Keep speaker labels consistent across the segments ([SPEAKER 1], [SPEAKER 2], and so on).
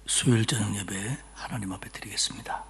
[SPEAKER 1] 수요일 저녁 예배 하나님 앞에 드리겠습니다.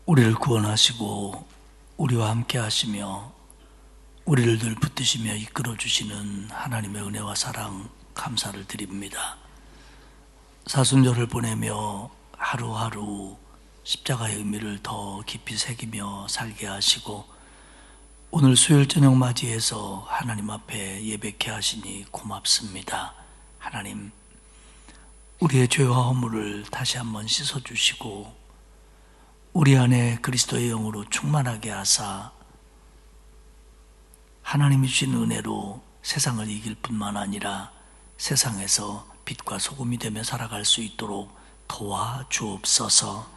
[SPEAKER 1] 우리를 구원하시고 우리와 함께 하시며 우리를 늘 붙드시며 이끌어 주시는 하나님의 은혜와 사랑 감사를 드립니다. 사순절을 보내며 하루하루 십자가의 의미를 더 깊이 새기며 살게 하시고 오늘 수요일 저녁 맞이해서 하나님 앞에 예배케 하시니 고맙습니다. 하나님, 우리의 죄와 허물을 다시 한번 씻어주시고 우리 안에 그리스도의 영으로 충만하게 하사 하나님이 주신 은혜로 세상을 이길 뿐만 아니라 세상에서 빛과 소금이 되며 살아갈 수 있도록 도와주옵소서.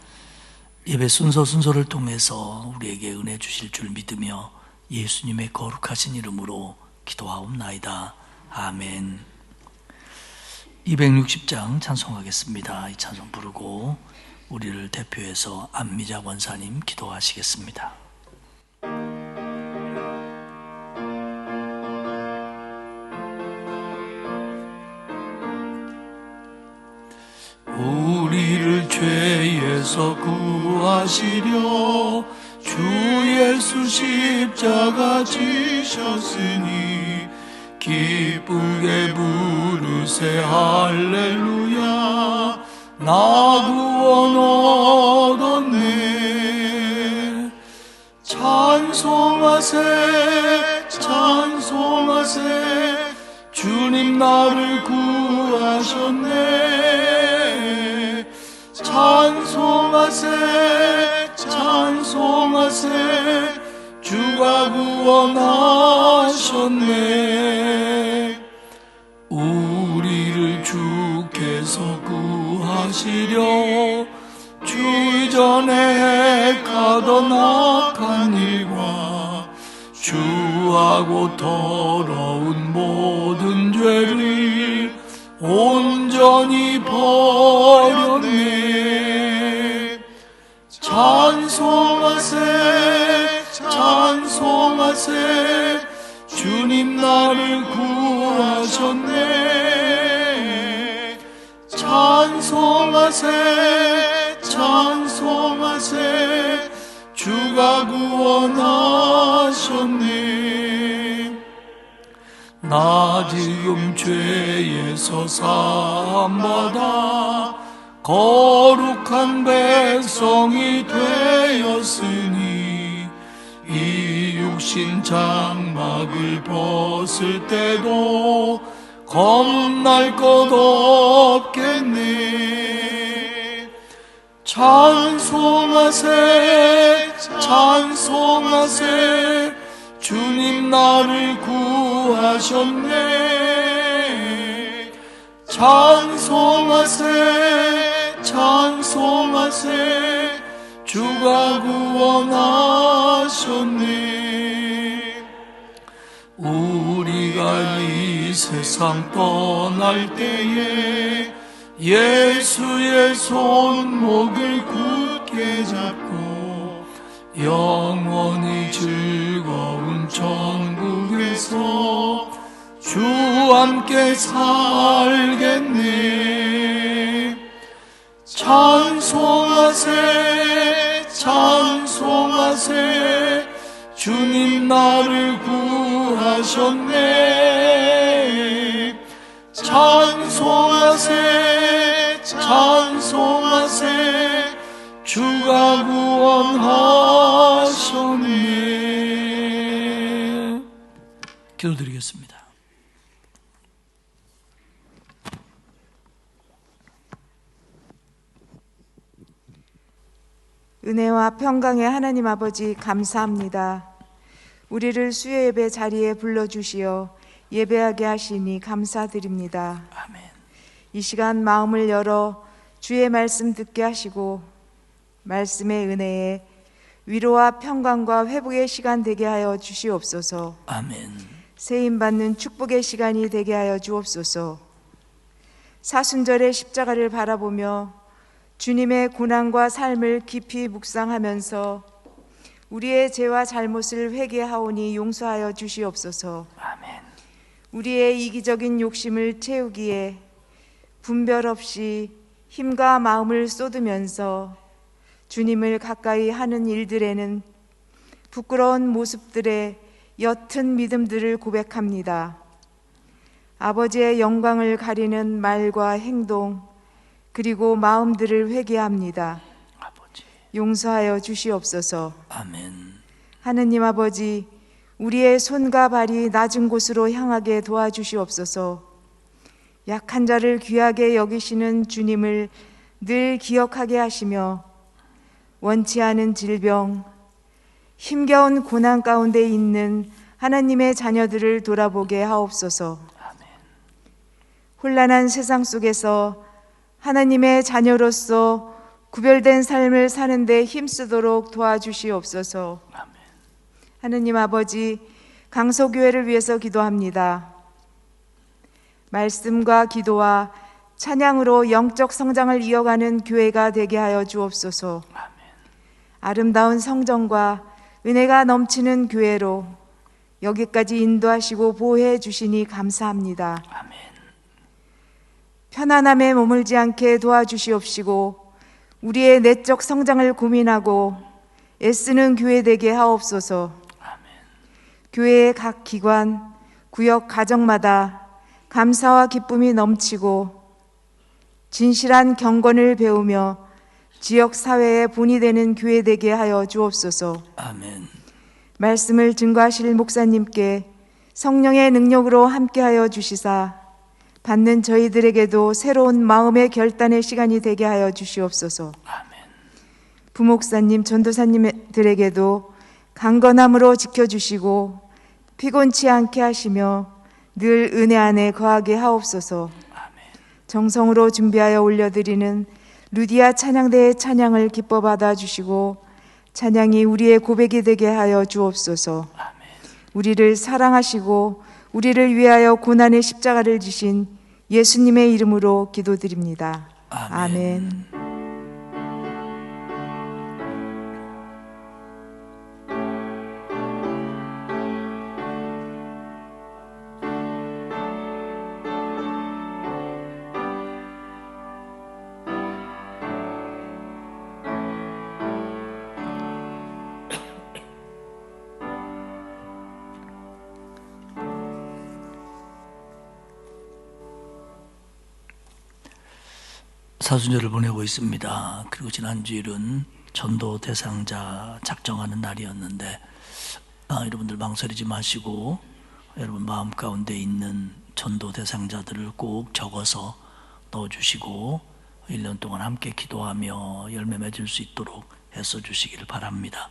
[SPEAKER 1] 예배 순서를 통해서 우리에게 은혜 주실 줄 믿으며 예수님의 거룩하신 이름으로 기도하옵나이다. 아멘. 260장 찬송하겠습니다. 이 찬송 부르고 우리를 대표해서 안미자 권사님 기도하시겠습니다.
[SPEAKER 2] 우리를 죄에서 구하시려 주 예수 십자가 지셨으니 기쁘게 부르세 할렐루야. 나 구원 얻었네. 찬송하세 찬송하세 주님 나를 구하셨네. 찬송하세 찬송하세 주가 구원하셨네. 우리를 주께서 구하시려 주 이전에 행하던 악한 일과 주하고 더러운 모든 죄를 온전히 버렸네. 찬송하세 찬송하세 주님 나를 구하셨네. 찬송하세 찬송하세 주가 구원하셨네. 나 지금 죄에서 사함받아 거룩한 백성이 되었으니 이 육신 장막을 벗을 때도 겁날 것 없겠네. 찬송하세 찬송하세 주님 나를 구하셨네. 찬송하세 찬송하세 주가 구원하셨네. 우리가 이 세상 떠날 때에 예수의 손목을 굳게 잡고 영원히 즐거운 천국에서 주 함께 살겠네. 찬송하세 찬송하세 주님 나를 구하셨네. 찬송하세 찬송하세 주가 구원하셨네.
[SPEAKER 1] 기도드리겠습니다.
[SPEAKER 3] 은혜와 평강의 하나님 아버지 감사합니다. 우리를 수요 예배 자리에 불러주시어 예배하게 하시니 감사드립니다.
[SPEAKER 1] 아멘.
[SPEAKER 3] 이 시간 마음을 열어 주의 말씀 듣게 하시고 말씀의 은혜에 위로와 평강과 회복의 시간 되게 하여 주시옵소서.
[SPEAKER 1] 아멘.
[SPEAKER 3] 세임받는 축복의 시간이 되게 하여 주옵소서. 사순절의 십자가를 바라보며 주님의 고난과 삶을 깊이 묵상하면서 우리의 죄와 잘못을 회개하오니 용서하여 주시옵소서.
[SPEAKER 1] 아멘.
[SPEAKER 3] 우리의 이기적인 욕심을 채우기에 분별 없이 힘과 마음을 쏟으면서 주님을 가까이 하는 일들에는 부끄러운 모습들의 옅은 믿음들을 고백합니다. 아버지의 영광을 가리는 말과 행동 그리고 마음들을 회개합니다.
[SPEAKER 1] 아버지.
[SPEAKER 3] 용서하여 주시옵소서.
[SPEAKER 1] 아멘.
[SPEAKER 3] 하느님 아버지, 우리의 손과 발이 낮은 곳으로 향하게 도와주시옵소서. 약한 자를 귀하게 여기시는 주님을 늘 기억하게 하시며 원치 않은 질병, 힘겨운 고난 가운데 있는 하나님의 자녀들을 돌아보게 하옵소서.
[SPEAKER 1] 아멘.
[SPEAKER 3] 혼란한 세상 속에서 하나님의 자녀로서 구별된 삶을 사는데 힘쓰도록 도와주시옵소서.
[SPEAKER 1] 아멘.
[SPEAKER 3] 하느님 아버지, 강서교회를 위해서 기도합니다. 말씀과 기도와 찬양으로 영적 성장을 이어가는 교회가 되게 하여 주옵소서.
[SPEAKER 1] 아멘.
[SPEAKER 3] 아름다운 성전과 은혜가 넘치는 교회로 여기까지 인도하시고 보호해 주시니 감사합니다.
[SPEAKER 1] 아멘.
[SPEAKER 3] 편안함에 머물지 않게 도와주시옵시고 우리의 내적 성장을 고민하고 애쓰는 교회 되게 하옵소서.
[SPEAKER 1] 아멘.
[SPEAKER 3] 교회의 각 기관, 구역, 가정마다 감사와 기쁨이 넘치고 진실한 경건을 배우며 지역 사회의 본이 되는 교회 되게 하여 주옵소서.
[SPEAKER 1] 아멘.
[SPEAKER 3] 말씀을 증거하실 목사님께 성령의 능력으로 함께하여 주시사 받는 저희들에게도 새로운 마음의 결단의 시간이 되게 하여 주시옵소서.
[SPEAKER 1] 아멘.
[SPEAKER 3] 부목사님, 전도사님들에게도 강건함으로 지켜주시고 피곤치 않게 하시며 늘 은혜 안에 거하게 하옵소서.
[SPEAKER 1] 아멘.
[SPEAKER 3] 정성으로 준비하여 올려드리는 루디아 찬양대의 찬양을 기뻐 받아주시고 찬양이 우리의 고백이 되게 하여 주옵소서.
[SPEAKER 1] 아멘.
[SPEAKER 3] 우리를 사랑하시고 우리를 위하여 고난의 십자가를 지신 예수님의 이름으로 기도드립니다. 아멘.
[SPEAKER 1] 사순절을 보내고 있습니다. 그리고 지난 주일은 전도 대상자 작정하는 날이었는데 여러분들 망설이지 마시고 여러분 마음 가운데 있는 전도 대상자들을 꼭 적어서 넣어주시고 1년 동안 함께 기도하며 열매 맺을 수 있도록 애써 주시기를 바랍니다.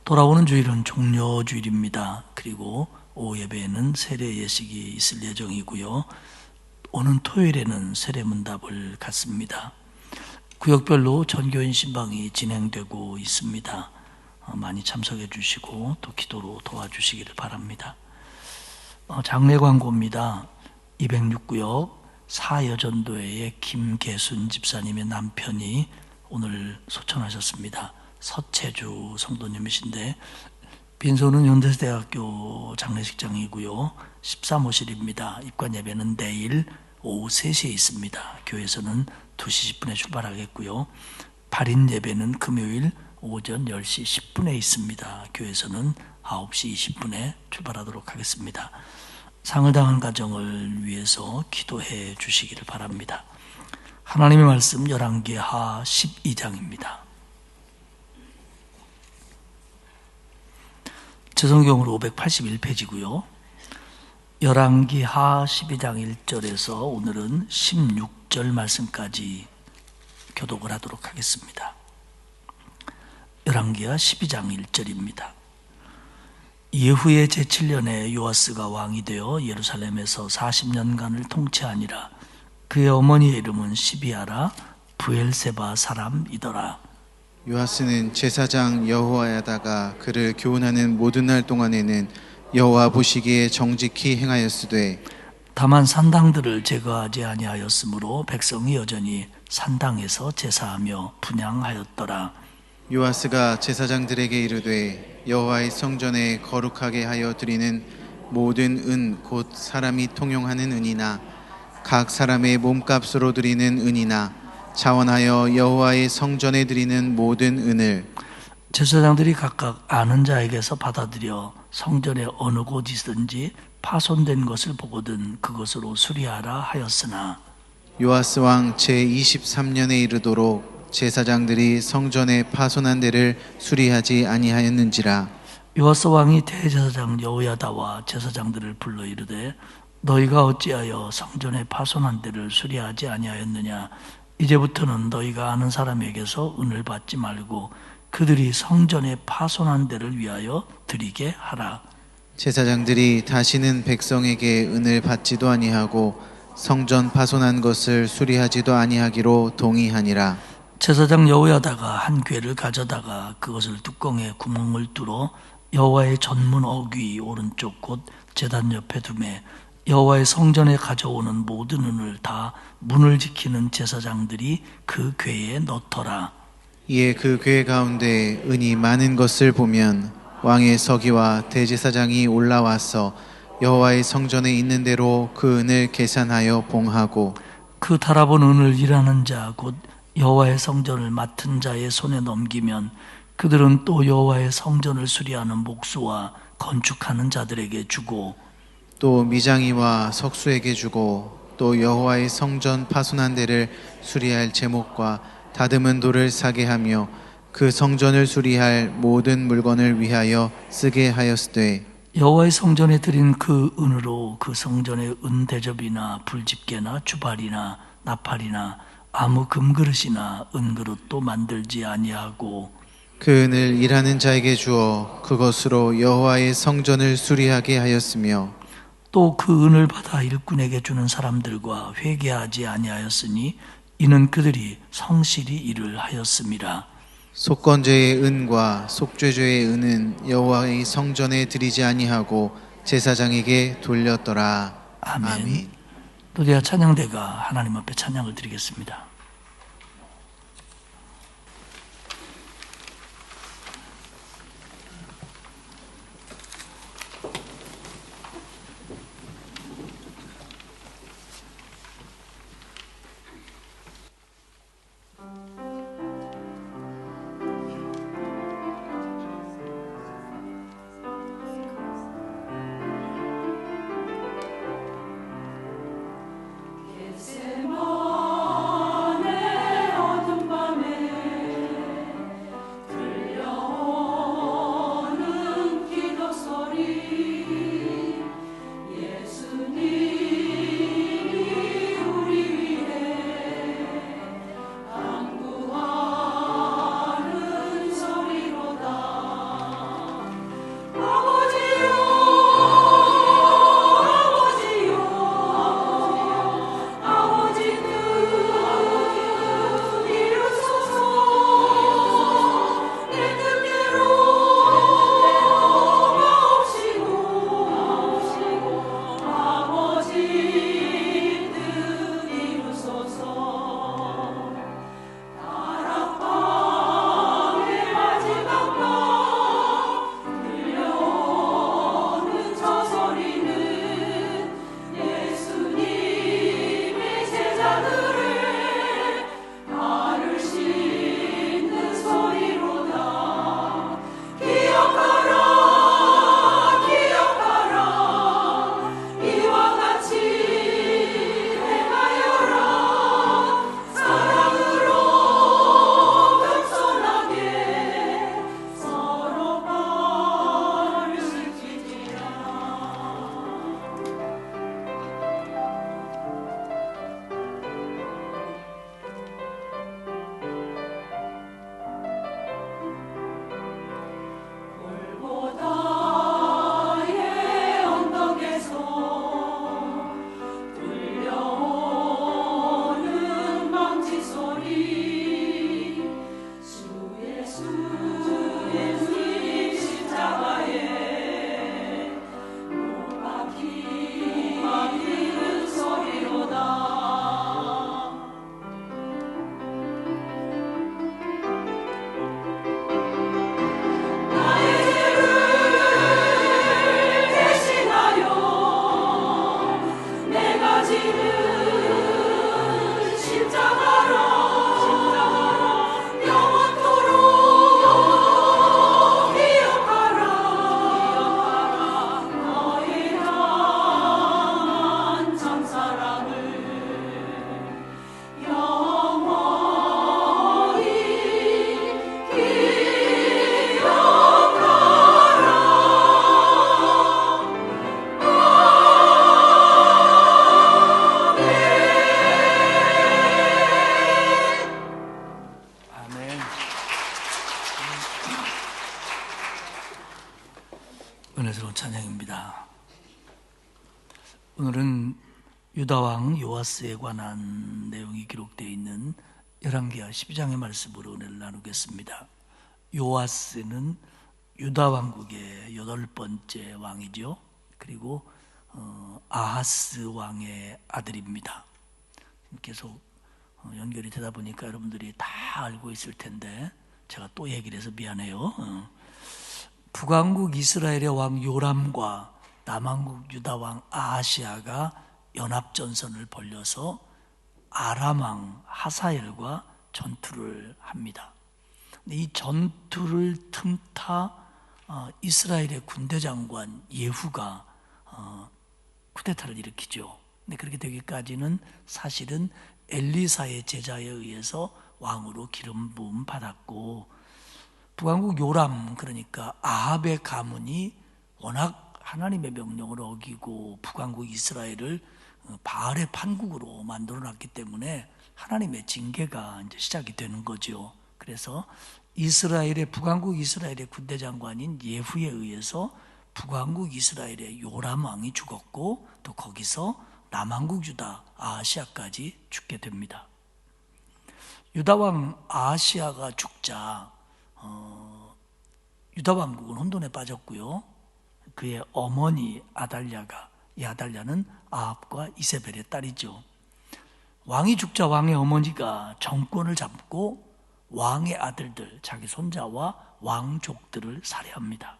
[SPEAKER 1] 돌아오는 주일은 종려주일입니다. 그리고 오후 예배에는 세례 예식이 있을 예정이고요. 오는 토요일에는 세례문답을 갖습니다. 구역별로 전교인 신방이 진행되고 있습니다. 많이 참석해 주시고 또 기도로 도와주시기를 바랍니다. 장례 광고입니다. 206구역 사여전도회의 김계순 집사님의 남편이 오늘 소천하셨습니다. 서채주 성도님이신데 빈소는 연세대학교 장례식장이고요. 13호실입니다. 입관 예배는 내일 오후 3시에 있습니다. 교회에서는 2시 10분에 출발하겠고요. 발인 예배는 금요일 오전 10시 10분에 있습니다. 교회에서는 9시 20분에 출발하도록 하겠습니다. 상을 당한 가정을 위해서 기도해 주시기를 바랍니다. 하나님의 말씀 열왕기하 12장입니다. 제 성경으로 581페이지고요. 열왕기하 12장 1절에서 오늘은 16절 말씀까지 교독을 하도록 하겠습니다. 열왕기하 12장 1절입니다. 예후의 제7년에 요아스가 왕이 되어 예루살렘에서 40년간을 통치하니라. 그의 어머니의 이름은 시비아라 브엘세바 사람이더라.
[SPEAKER 4] 요아스는 제사장 여호야다가 그를 교훈하는 모든 날 동안에는 여호와 보시기에 정직히 행하였으되
[SPEAKER 1] 다만 산당들을 제거하지 아니하였으므로 백성이 여전히 산당에서 제사하며 분향하였더라.
[SPEAKER 4] 요아스가 제사장들에게 이르되 여호와의 성전에 거룩하게 하여 드리는 모든 은 곧 사람이 통용하는 은이나 각 사람의 몸값으로 드리는 은이나 자원하여 여호와의 성전에 드리는 모든 은을
[SPEAKER 1] 제사장들이 각각 아는 자에게서 받아들여 성전의 어느 곳이든지 파손된 것을 보거든 그것으로 수리하라 하였으나
[SPEAKER 4] 요아스 왕 제23년에 이르도록 제사장들이 성전에 파손한 데를 수리하지 아니하였는지라.
[SPEAKER 1] 요아스 왕이 대제사장 여호야다와 제사장들을 불러 이르되 너희가 어찌하여 성전의 파손한 데를 수리하지 아니하였느냐. 이제부터는 너희가 아는 사람에게서 은을 받지 말고 그들이 성전의 파손한 데를 위하여 드리게 하라.
[SPEAKER 4] 제사장들이 다시는 백성에게 은을 받지도 아니하고 성전 파손한 것을 수리하지도 아니하기로 동의하니라.
[SPEAKER 1] 제사장 여호야다가 한 궤를 가져다가 그것을 뚜껑에 구멍을 뚫어 여호와의 전문 어귀 오른쪽 곧 제단 옆에 두매 여호와의 성전에 가져오는 모든 은을 다 문을 지키는 제사장들이 그 궤에 넣더라.
[SPEAKER 4] 이에 그 궤 가운데 은이 많은 것을 보면 왕의 서기와 대제사장이 올라와서 여호와의 성전에 있는 대로 그 은을 계산하여 봉하고
[SPEAKER 1] 그 달아본 은을 일하는 자 곧 여호와의 성전을 맡은 자의 손에 넘기면 그들은 또 여호와의 성전을 수리하는 목수와 건축하는 자들에게 주고
[SPEAKER 4] 또 미장이와 석수에게 주고 또 여호와의 성전 파손한 데를 수리할 제목과 다듬은 돌을 사게 하며 그 성전을 수리할 모든 물건을 위하여 쓰게 하였으되
[SPEAKER 1] 여호와의 성전에 드린 그 은으로 그 성전의 은 대접이나 불집게나 주발이나 나팔이나 아무 금그릇이나 은그릇도 만들지 아니하고
[SPEAKER 4] 그 은을 일하는 자에게 주어 그것으로 여호와의 성전을 수리하게 하였으며
[SPEAKER 1] 또 그 은을 받아 일꾼에게 주는 사람들과 회개하지 아니하였으니 이는 그들이 성실히 일을 하였음이라.
[SPEAKER 4] 속건제의 은과 속죄죄의 은은 여호와의 성전에 드리지 아니하고 제사장에게 돌렸더라.
[SPEAKER 1] 아멘. 또디아 찬양대가 하나님 앞에 찬양을 드리겠습니다. 은혜스러운 찬양입니다. 오늘은 유다왕 요아스에 관한 내용이 기록되어 있는 열왕기하 12장의 말씀으로 은혜를 나누겠습니다. 요아스는 유다 왕국의 8번째 왕이죠. 그리고 아하스 왕의 아들입니다. 계속 연결이 되다 보니까 여러분들이 다 알고 있을 텐데 제가 또 얘기를 해서 미안해요. 북왕국 이스라엘의 왕 요람과 남왕국 유다 왕 아하시아가 연합전선을 벌여서 아람 왕 하사엘과 전투를 합니다. 이 전투를 틈타 이스라엘의 군대 장관 예후가 쿠데타를 일으키죠. 근데 그렇게 되기까지는 사실은 엘리사의 제자에 의해서 왕으로 기름 부음 받았고, 북왕국 요람, 그러니까 아합의 가문이 워낙 하나님의 명령을 어기고 북왕국 이스라엘을 바알의 판국으로 만들어놨기 때문에 하나님의 징계가 이제 시작이 되는 거죠. 그래서 북왕국 이스라엘의 군대 장관인 예후에 의해서 북왕국 이스라엘의 요람 왕이 죽었고, 또 거기서 남왕국 유다 아하시아까지 죽게 됩니다. 유다 왕 아하시아가 죽자 유다 왕국은 혼돈에 빠졌고요. 그의 어머니 아달랴가, 이 아달랴는 아합과 이세벨의 딸이죠. 왕이 죽자 왕의 어머니가 정권을 잡고 왕의 아들들, 자기 손자와 왕족들을 살해합니다.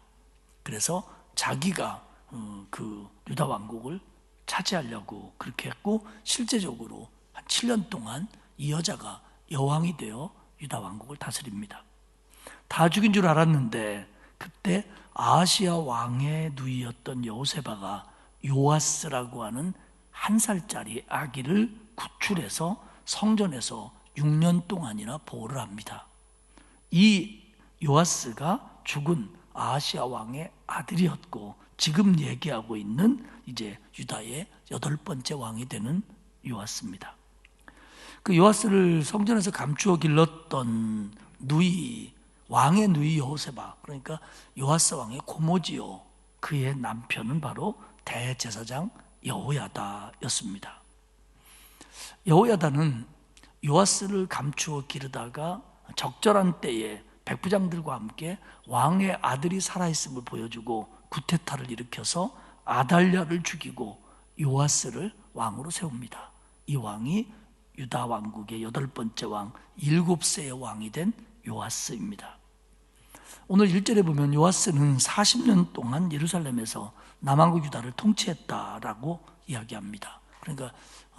[SPEAKER 1] 그래서 자기가 그 유다 왕국을 차지하려고 그렇게 했고, 실제적으로 한 7년 동안 이 여자가 여왕이 되어 유다 왕국을 다스립니다. 다 죽인 줄 알았는데 그때 아하시아 왕의 누이였던 여호세바가 요아스라고 하는 1살짜리 아기를 구출해서 성전에서 6년 동안이나 보호를 합니다. 이 요아스가 죽은 아하시아 왕의 아들이었고, 지금 얘기하고 있는 이제 유다의 8번째 왕이 되는 요아스입니다. 그 요아스를 성전에서 감추어 길렀던 왕의 누이 여호세바, 그러니까 요아스 왕의 고모지요. 그의 남편은 바로 대제사장 여호야다였습니다. 여호야다는 요아스를 감추어 기르다가 적절한 때에 백부장들과 함께 왕의 아들이 살아있음을 보여주고 구테타를 일으켜서 아달랴를 죽이고 요아스를 왕으로 세웁니다. 이 왕이 유다 왕국의 8번째 왕, 7세의 왕이 된 요아스입니다. 오늘 1절에 보면 요아스는 40년 동안 예루살렘에서 남왕국 유다를 통치했다라고 이야기합니다. 그러니까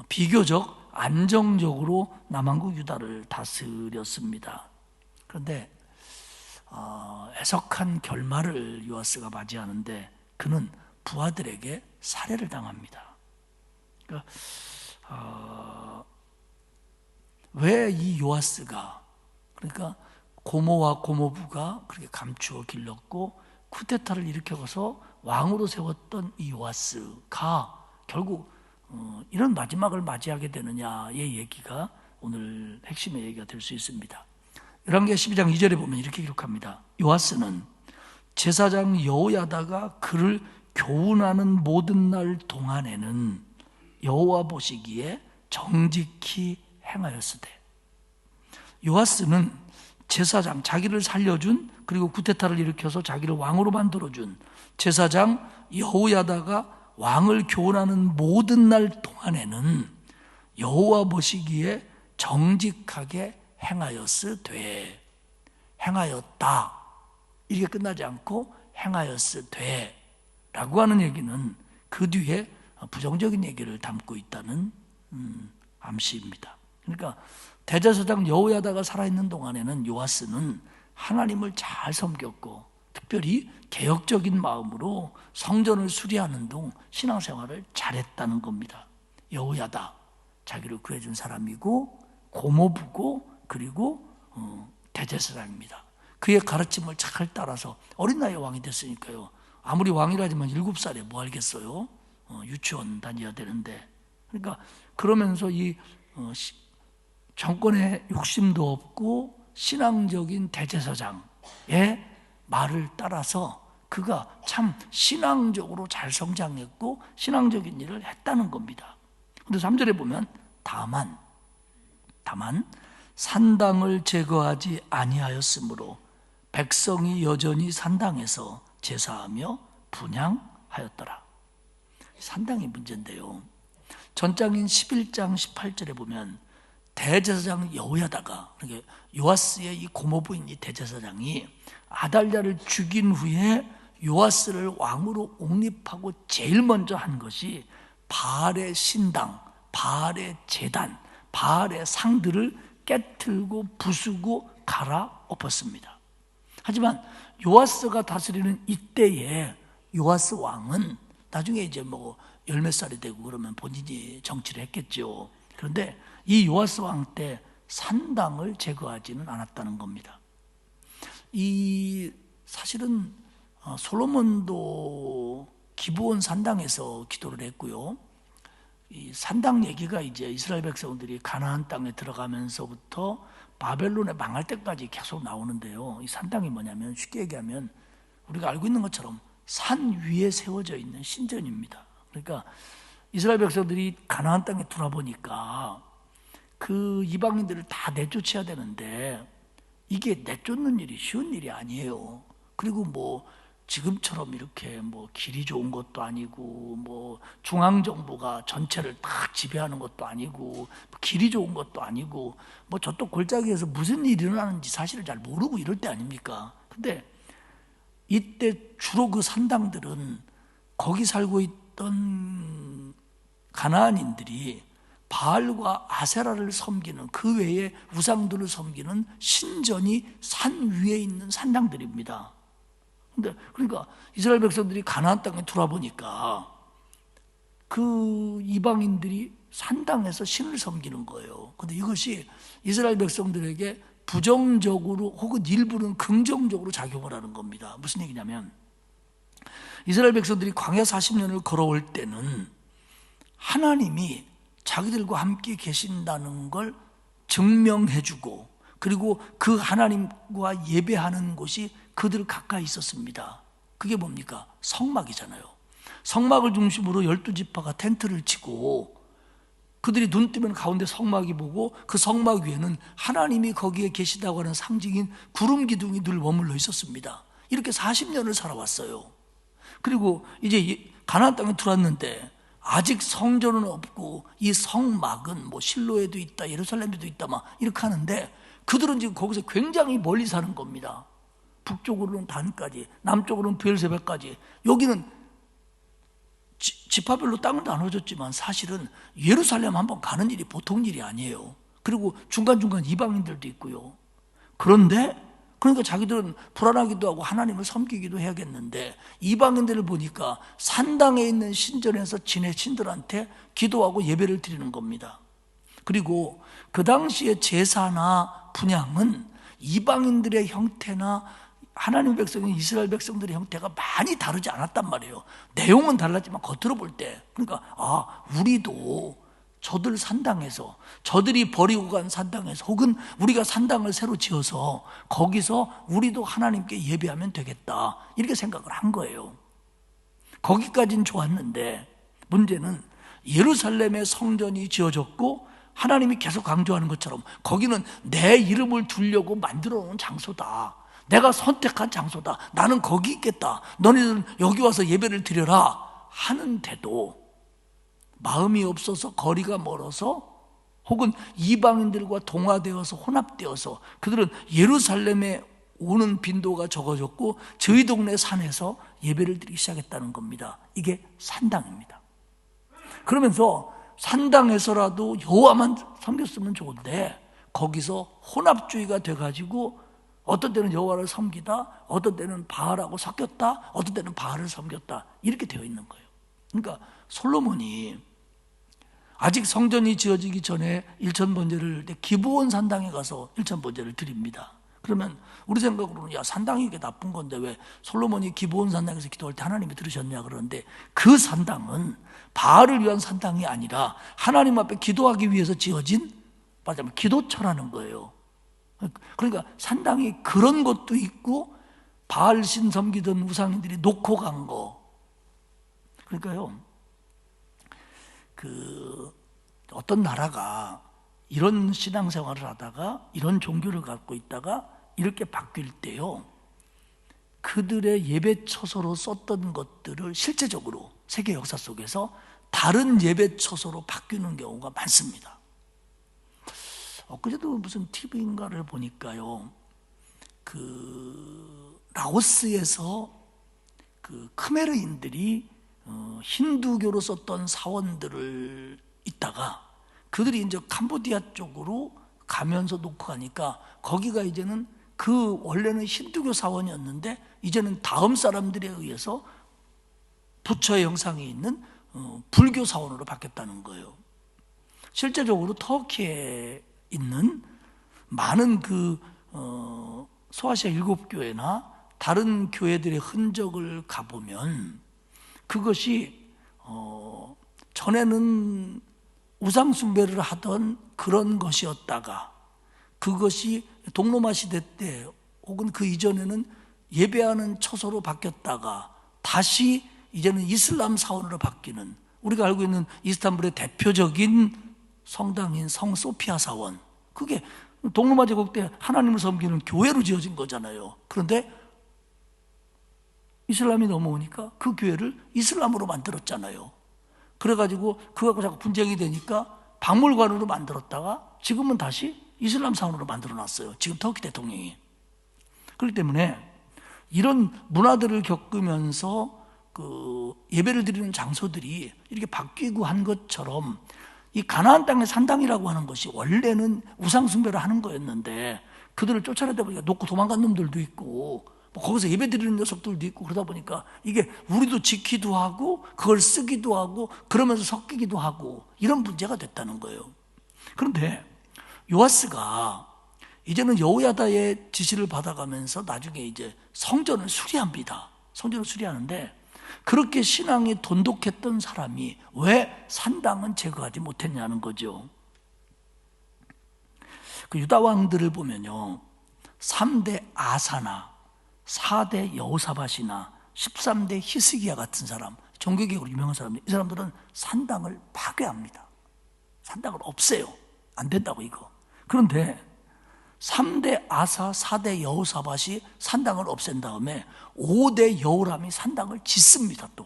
[SPEAKER 1] 비교적 안정적으로 남왕국 유다를 다스렸습니다. 그런데 애석한 결말을 요아스가 맞이하는데 그는 부하들에게 살해를 당합니다. 그러니까 왜 이 요아스가, 그러니까 고모와 고모부가 그렇게 감추어 길렀고 쿠데타를 일으켜서 왕으로 세웠던 이 요아스가 결국 이런 마지막을 맞이하게 되느냐의 얘기가 오늘 핵심의 얘기가 될 수 있습니다. 열왕기하 12장 2절에 보면 이렇게 기록합니다. 요아스는 제사장 여호야다가 그를 교훈하는 모든 날 동안에는 여호와 보시기에 정직히 행하였으되, 요아스는 제사장, 자기를 살려준, 그리고 구테타를 일으켜서 자기를 왕으로 만들어준 제사장 여호야다가 왕을 교훈하는 모든 날 동안에는 여호와 보시기에 정직하게 행하였으되, 행하였다 이렇게 끝나지 않고 행하였으되 라고 하는 얘기는 그 뒤에 부정적인 얘기를 담고 있다는 암시입니다. 그러니까 대제사장 여호야다가 살아있는 동안에는 요아스는 하나님을 잘 섬겼고, 특별히 개혁적인 마음으로 성전을 수리하는 등 신앙생활을 잘했다는 겁니다. 여호야다, 자기를 구해준 사람이고 고모부고, 그리고 대제사장입니다. 그의 가르침을 잘 따라서 어린 나이에 왕이 됐으니까요. 아무리 왕이라지만 7살에 뭐 알겠어요? 유치원 다녀야 되는데. 그러니까 그러면서 이 정권에 욕심도 없고 신앙적인 대제사장의 말을 따라서 그가 참 신앙적으로 잘 성장했고 신앙적인 일을 했다는 겁니다. 근데 3절에 보면 다만 산당을 제거하지 아니하였으므로 백성이 여전히 산당에서 제사하며 분향하였더라. 산당이 문제인데요. 전장인 11장 18절에 보면 대제사장 여호야다가, 그러니까 요아스의 이 고모부인 이 대제사장이 아달랴를 죽인 후에 요아스를 왕으로 옹립하고 제일 먼저 한 것이 바알의 신당, 바알의 제단, 바알의 상들을 깨트리고 부수고 갈아엎었습니다. 하지만 요아스가 다스리는 이때에 요아스 왕은 나중에 이제 뭐 열몇 살이 되고 그러면 본인이 정치를 했겠죠. 그런데 이 요아스 왕 때 산당을 제거하지는 않았다는 겁니다. 이 사실은 솔로몬도 기브온 산당에서 기도를 했고요. 이 산당 얘기가 이제 이스라엘 백성들이 가나안 땅에 들어가면서부터 바벨론에 망할 때까지 계속 나오는데요. 이 산당이 뭐냐면 쉽게 얘기하면 우리가 알고 있는 것처럼 산 위에 세워져 있는 신전입니다. 그러니까 이스라엘 백성들이 가나안 땅에 돌아보니까 그 이방인들을 다 내쫓아야 되는데 이게 내쫓는 일이 쉬운 일이 아니에요. 그리고 뭐 지금처럼 이렇게 뭐 길이 좋은 것도 아니고 뭐 중앙정부가 전체를 딱 지배하는 것도 아니고 길이 좋은 것도 아니고 뭐 저쪽 골짜기에서 무슨 일이 일어나는지 사실을 잘 모르고 이럴 때 아닙니까? 근데 이때 주로 그 산당들은 거기 살고 있던 가나안인들이 바알과 아세라를 섬기는, 그 외에 우상들을 섬기는 신전이 산 위에 있는 산당들입니다. 근데 그러니까 이스라엘 백성들이 가나안 땅에 돌아보니까 그 이방인들이 산당에서 신을 섬기는 거예요. 근데 이것이 이스라엘 백성들에게 부정적으로 혹은 일부는 긍정적으로 작용을 하는 겁니다. 무슨 얘기냐면 이스라엘 백성들이 광야 40년을 걸어올 때는 하나님이 자기들과 함께 계신다는 걸 증명해주고, 그리고 그 하나님과 예배하는 곳이 그들 가까이 있었습니다. 그게 뭡니까? 성막이잖아요. 성막을 중심으로 12지파가 텐트를 치고 그들이 눈 뜨면 가운데 성막이 보고 그 성막 위에는 하나님이 거기에 계시다고 하는 상징인 구름 기둥이 늘 머물러 있었습니다. 이렇게 40년을 살아왔어요. 그리고 이제 가나안 땅에 들어왔는데 아직 성전은 없고 이 성막은 뭐 실로에도 있다, 예루살렘에도 있다 막 이렇게 하는데 그들은 지금 거기서 굉장히 멀리 사는 겁니다. 북쪽으로는 단까지, 남쪽으로는 브엘세바까지. 여기는 지파별로 땅은 나눠졌지만 사실은 예루살렘 한번 가는 일이 보통 일이 아니에요. 그리고 중간중간 이방인들도 있고요. 그런데 그러니까 자기들은 불안하기도 하고 하나님을 섬기기도 해야겠는데 이방인들을 보니까 산당에 있는 신전에서 지네 신들한테 기도하고 예배를 드리는 겁니다. 그리고 그 당시에 제사나 분향은 이방인들의 형태나 하나님 백성인 이스라엘 백성들의 형태가 많이 다르지 않았단 말이에요. 내용은 달랐지만 겉으로 볼 때, 그러니까 우리도 저들 산당에서, 저들이 버리고 간 산당에서, 혹은 우리가 산당을 새로 지어서 거기서 우리도 하나님께 예배하면 되겠다, 이렇게 생각을 한 거예요. 거기까지는 좋았는데 문제는 예루살렘의 성전이 지어졌고 하나님이 계속 강조하는 것처럼 거기는 내 이름을 두려고 만들어 놓은 장소다, 내가 선택한 장소다, 나는 거기 있겠다, 너네들은 여기 와서 예배를 드려라 하는데도 마음이 없어서, 거리가 멀어서, 혹은 이방인들과 동화되어서 혼합되어서 그들은 예루살렘에 오는 빈도가 적어졌고 저희 동네 산에서 예배를 드리기 시작했다는 겁니다. 이게 산당입니다. 그러면서 산당에서라도 여호와만 섬겼으면 좋은데 거기서 혼합주의가 돼가지고 어떤 때는 여호와를 섬기다, 어떤 때는 바알하고 섞였다, 어떤 때는 바알을 섬겼다, 이렇게 되어 있는 거예요. 그러니까 솔로몬이 아직 성전이 지어지기 전에 일천번제를 기브온 산당에 가서 일천번제를 드립니다. 그러면 우리 생각으로는 야, 산당이 이게 나쁜 건데 왜 솔로몬이 기브온 산당에서 기도할 때 하나님이 들으셨냐 그러는데, 그 산당은 바알을 위한 산당이 아니라 하나님 앞에 기도하기 위해서 지어진, 말하자면 기도처라는 거예요. 그러니까 산당이 그런 것도 있고 바알신 섬기던 우상인들이 놓고 간 거. 그러니까요, 어떤 나라가 이런 신앙생활을 하다가 이런 종교를 갖고 있다가 이렇게 바뀔 때요, 그들의 예배 처소로 썼던 것들을 실제적으로 세계 역사 속에서 다른 예배 처소로 바뀌는 경우가 많습니다. 엊그제도 무슨 TV인가를 보니까요, 라오스에서 크메르인들이 힌두교로 썼던 사원들을 있다가 그들이 이제 캄보디아 쪽으로 가면서 놓고 가니까 거기가 이제는 원래는 힌두교 사원이었는데 이제는 다음 사람들에 의해서 부처의 형상이 있는 불교 사원으로 바뀌었다는 거예요. 실제적으로 터키에 있는 많은 소아시아 7교회나 다른 교회들의 흔적을 가보면 그것이 전에는 우상 숭배를 하던 그런 것이었다가 그것이 동로마 시대 때 혹은 그 이전에는 예배하는 처소로 바뀌었다가 다시 이제는 이슬람 사원으로 바뀌는, 우리가 알고 있는 이스탄불의 대표적인 성당인 성 소피아 사원, 그게 동로마 제국 때 하나님을 섬기는 교회로 지어진 거잖아요. 그런데 이슬람이 넘어오니까 그 교회를 이슬람으로 만들었잖아요. 그래가지고 그거하고 자꾸 분쟁이 되니까 박물관으로 만들었다가 지금은 다시 이슬람 사원으로 만들어놨어요. 지금 터키 대통령이. 그렇기 때문에 이런 문화들을 겪으면서 예배를 드리는 장소들이 이렇게 바뀌고 한 것처럼 이 가나안 땅의 산당이라고 하는 것이 원래는 우상 숭배를 하는 거였는데 그들을 쫓아내다 보니까 놓고 도망간 놈들도 있고 거기서 예배 드리는 녀석들도 있고 그러다 보니까 이게 우리도 지키기도 하고 그걸 쓰기도 하고 그러면서 섞이기도 하고 이런 문제가 됐다는 거예요. 그런데 요아스가 이제는 여호야다의 지시를 받아가면서 나중에 이제 성전을 수리합니다. 성전을 수리하는데 그렇게 신앙이 돈독했던 사람이 왜 산당은 제거하지 못했냐는 거죠. 유다 왕들을 보면요, 3대 아사나 4대 여호사밧이나 13대 히스기야 같은 사람, 종교개혁으로 유명한 사람들, 이 사람들은 산당을 파괴합니다. 산당을 없애요. 안 된다고 이거. 그런데 3대 아사, 4대 여호사밧이 산당을 없앤 다음에 5대 여호람이 산당을 짓습니다. 또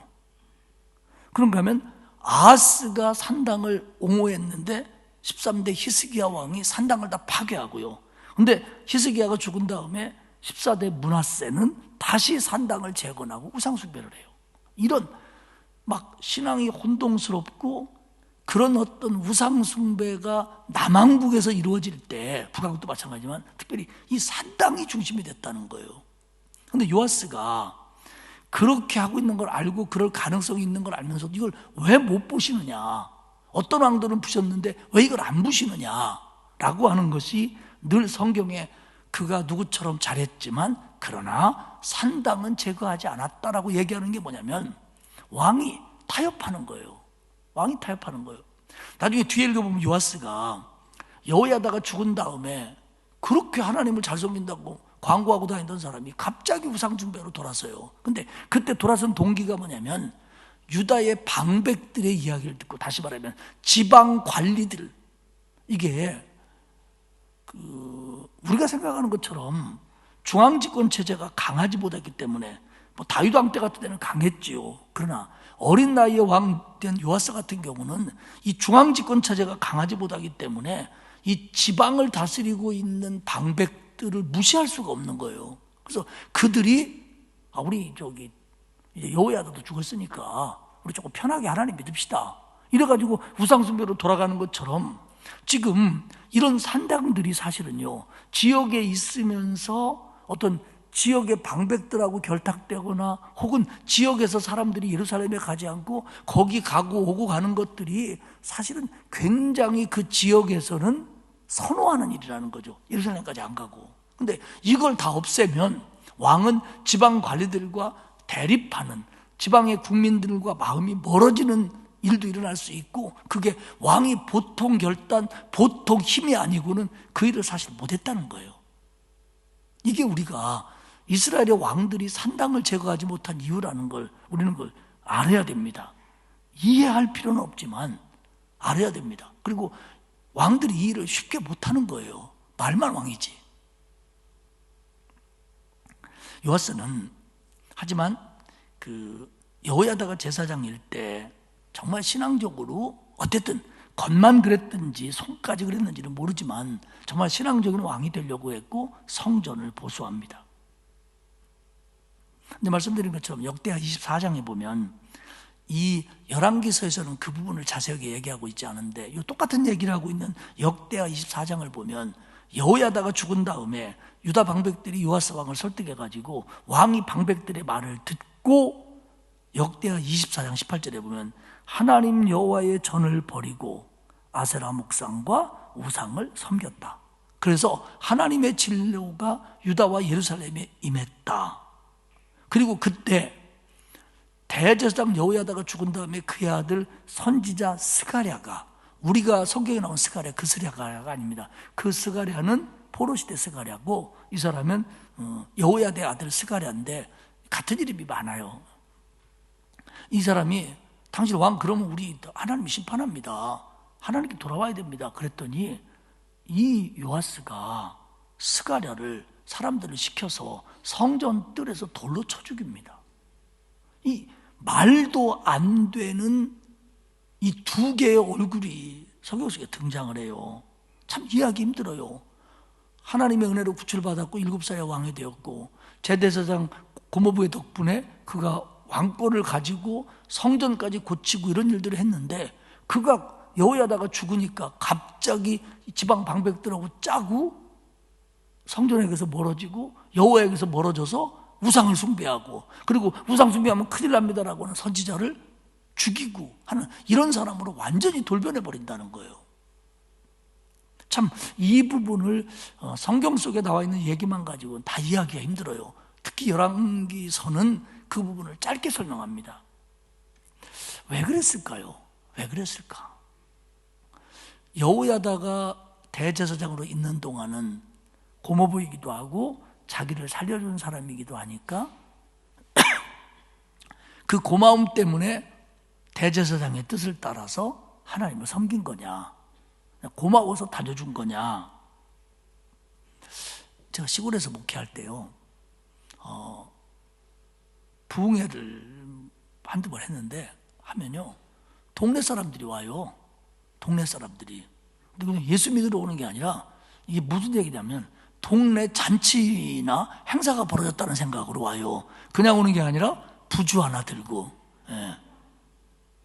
[SPEAKER 1] 그런가 하면 아하스가 산당을 옹호했는데 13대 히스기야 왕이 산당을 다 파괴하고요. 근데 히스기야가 죽은 다음에 14대 므낫세는 다시 산당을 재건하고 우상숭배를 해요. 이런 막 신앙이 혼동스럽고 그런 어떤 우상숭배가 남한국에서 이루어질 때, 북한국도 마찬가지지만 특별히 이 산당이 중심이 됐다는 거예요. 그런데 요아스가 그렇게 하고 있는 걸 알고 그럴 가능성이 있는 걸 알면서 이걸 왜 못 보시느냐, 어떤 왕들은 부셨는데 왜 이걸 안 부시느냐 라고 하는 것이 늘 성경에 그가 누구처럼 잘했지만 그러나 산당은 제거하지 않았다라고 얘기하는 게 뭐냐면 왕이 타협하는 거예요. 왕이 타협하는 거예요. 나중에 뒤에 읽어보면 요아스가 여호야다가 죽은 다음에 그렇게 하나님을 잘 섬긴다고 광고하고 다니던 사람이 갑자기 우상숭배로 돌아서요. 근데 그때 돌아선 동기가 뭐냐면 유다의 방백들의 이야기를 듣고, 다시 말하면 지방 관리들, 이게 우리가 생각하는 것처럼 중앙집권 체제가 강하지 못했기 때문에 다윗 왕 때 같은 때는 강했지요. 그러나 어린 나이에 왕된 요아스 같은 경우는 이 중앙집권 체제가 강하지 못하기 때문에 이 지방을 다스리고 있는 방백들을 무시할 수가 없는 거예요. 그래서 그들이 우리 이제 여호야다도 죽었으니까 우리 조금 편하게 하나님 믿읍시다, 이래가지고 우상숭배로 돌아가는 것처럼 지금 이런 산당들이 사실은요, 지역에 있으면서 어떤 지역의 방백들하고 결탁되거나 혹은 지역에서 사람들이 예루살렘에 가지 않고 거기 가고 오고 가는 것들이 사실은 굉장히 그 지역에서는 선호하는 일이라는 거죠. 예루살렘까지 안 가고. 근데 이걸 다 없애면 왕은 지방 관리들과 대립하는, 지방의 국민들과 마음이 멀어지는 일도 일어날 수 있고, 그게 왕이 보통 결단, 보통 힘이 아니고는 그 일을 사실 못했다는 거예요. 이게 우리가 이스라엘의 왕들이 산당을 제거하지 못한 이유라는 걸 우리는 그걸 알아야 됩니다. 이해할 필요는 없지만 알아야 됩니다. 그리고 왕들이 이 일을 쉽게 못하는 거예요. 말만 왕이지. 요아스는 하지만 그 여호야다가 제사장일 때 정말 신앙적으로 어쨌든 겉만 그랬든지 손까지 그랬는지는 모르지만 정말 신앙적인 왕이 되려고 했고 성전을 보수합니다. 근데 말씀드린 것처럼 역대하 24장에 보면 이 열왕기서에서는 그 부분을 자세하게 얘기하고 있지 않은데 이 똑같은 얘기를 하고 있는 역대하 24장을 보면 여호야다가 죽은 다음에 유다 방백들이 요아스 왕을 설득해가지고 왕이 방백들의 말을 듣고 역대하 24장 18절에 보면 하나님 여호와의 전을 버리고 아세라 목상과 우상을 섬겼다. 그래서 하나님의 진노가 유다와 예루살렘에 임했다. 그리고 그때 대제사장 여호야다가 죽은 다음에 그의 아들 선지자 스가랴가, 우리가 성경에 나온 스가랴 그 스가랴가 아닙니다. 그 스가랴는 포로시대 스가랴고 이 사람은 여호야다의 아들 스가랴인데 같은 이름이 많아요. 이 사람이 당신 왕 그러면 우리 하나님이 심판합니다. 하나님께 돌아와야 됩니다. 그랬더니 이 요아스가 스가랴를 사람들을 시켜서 성전 뜰에서 돌로 쳐 죽입니다. 이 말도 안 되는 이 두 개의 얼굴이 성경 속에 등장을 해요. 참 이해하기 힘들어요. 하나님의 은혜로 구출받았고 7살에 왕이 되었고 제대사장 고모부의 덕분에 그가 왕권을 가지고 성전까지 고치고 이런 일들을 했는데 그가 여호야다가 죽으니까 갑자기 지방 방백들하고 짜고 성전에게서 멀어지고 여호와에게서 멀어져서 우상을 숭배하고 그리고 우상 숭배하면 큰일 납니다라고 하는 선지자를 죽이고 하는 이런 사람으로 완전히 돌변해 버린다는 거예요. 참 이 부분을 성경 속에 나와 있는 얘기만 가지고는 다 이해하기가 힘들어요. 특히 열왕기서는 그 부분을 짧게 설명합니다. 왜 그랬을까요? 왜 그랬을까? 여호야다가 대제사장으로 있는 동안은 고모부이기도 하고 자기를 살려준 사람이기도 하니까 그 고마움 때문에 대제사장의 뜻을 따라서 하나님을 섬긴 거냐, 고마워서 다져준 거냐. 제가 시골에서 목회할 때요 부흥회를 한두 번 했는데 하면요 동네 사람들이 와요. 동네 사람들이. 근데 그냥 예수 믿으러 오는 게 아니라 이게 무슨 얘기냐면 동네 잔치나 행사가 벌어졌다는 생각으로 와요. 그냥 오는 게 아니라 부주 하나 들고, 예.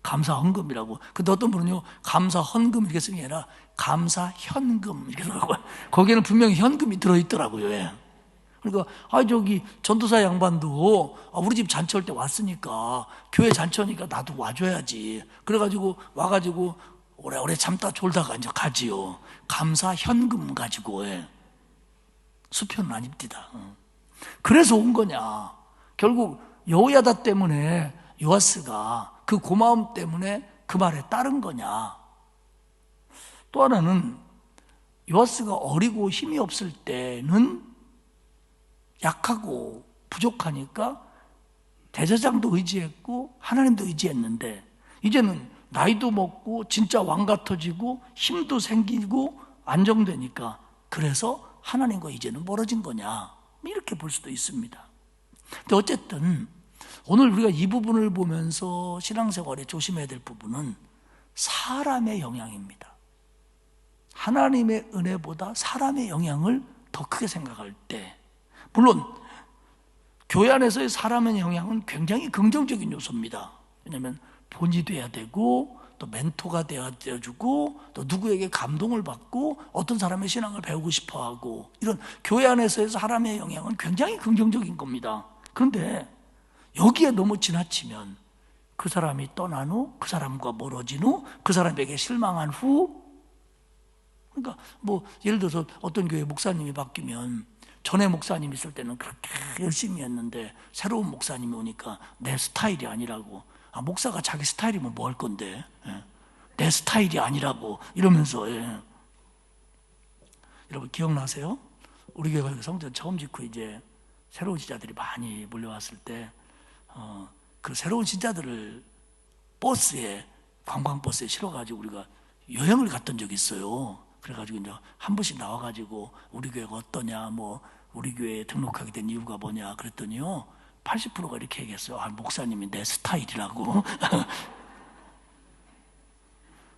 [SPEAKER 1] 감사 헌금이라고. 근데 어떤 분은요 감사 헌금 이렇게 쓰는 게 아니라 감사 현금 이렇게 쓰고 거기에는 분명히 현금이 들어있더라고요. 예. 그러니까 저기 전도사 양반도 우리 집 잔치할 때 왔으니까 교회 잔치하니까 나도 와줘야지. 그래가지고 와가지고 오래오래 참다 졸다가 이제 가지요. 감사 현금 가지고. 예. 수표는 아닙니다. 그래서 온 거냐. 결국 여호야다 때문에 요아스가 그 고마움 때문에 그 말에 따른 거냐. 또 하나는 요아스가 어리고 힘이 없을 때는 약하고 부족하니까 대제사장도 의지했고 하나님도 의지했는데 이제는 나이도 먹고 진짜 왕 같아지고 힘도 생기고 안정되니까 그래서 하나님과 이제는 멀어진 거냐, 이렇게 볼 수도 있습니다. 근데 어쨌든 오늘 우리가 이 부분을 보면서 신앙생활에 조심해야 될 부분은 사람의 영향입니다. 하나님의 은혜보다 사람의 영향을 더 크게 생각할 때, 물론 교회 안에서의 사람의 영향은 굉장히 긍정적인 요소입니다. 왜냐하면 본이 돼야 되고 또 멘토가 되어주고 또 누구에게 감동을 받고 어떤 사람의 신앙을 배우고 싶어하고 이런 교회 안에서의 사람의 영향은 굉장히 긍정적인 겁니다. 그런데 여기에 너무 지나치면 그 사람이 떠난 후, 그 사람과 멀어진 후, 그 사람에게 실망한 후, 그러니까 뭐 예를 들어서 어떤 교회 목사님이 바뀌면 전에 목사님 있을 때는 그렇게 열심히 했는데 새로운 목사님이 오니까 내 스타일이 아니라고. 목사가 자기 스타일이면 뭐 할 건데, 예. 내 스타일이 아니라고 이러면서. 예. 여러분 기억나세요? 우리 교회 성전 처음 짓고 이제 새로운 신자들이 많이 몰려왔을 때 그 새로운 신자들을 버스에, 관광버스에 실어가지고 우리가 여행을 갔던 적이 있어요. 그래가지고 이제 한 번씩 나와가지고 우리 교회가 어떠냐, 뭐 우리 교회에 등록하게 된 이유가 뭐냐 그랬더니요, 80%가 이렇게 얘기했어요. 목사님이 내 스타일이라고.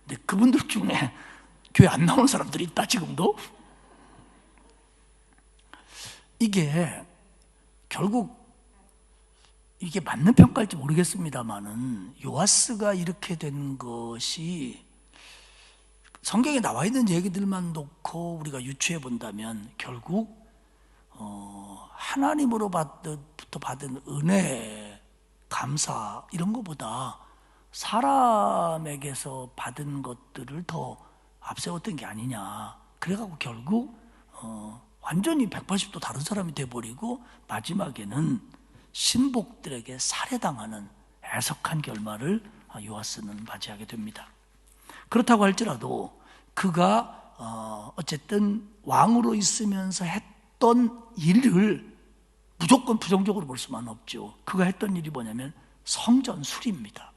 [SPEAKER 1] 근데 그분들 중에 교회 안 나오는 사람들이 있다, 지금도. 이게 결국 이게 맞는 평가일지 모르겠습니다만은, 요아스가 이렇게 된 것이 성경에 나와 있는 얘기들만 놓고 우리가 유추해 본다면 결국 하나님으로부터 받은 은혜, 감사 이런 것보다 사람에게서 받은 것들을 더 앞세웠던 게 아니냐. 그래갖고 결국 완전히 180도 다른 사람이 돼버리고 마지막에는 신복들에게 살해당하는 애석한 결말을 요아스는 맞이하게 됩니다. 그렇다고 할지라도 그가 어쨌든 왕으로 있으면서 했던 일을 무조건 부정적으로 볼 수만 없죠. 그가 했던 일이 뭐냐면 성전 수리입니다.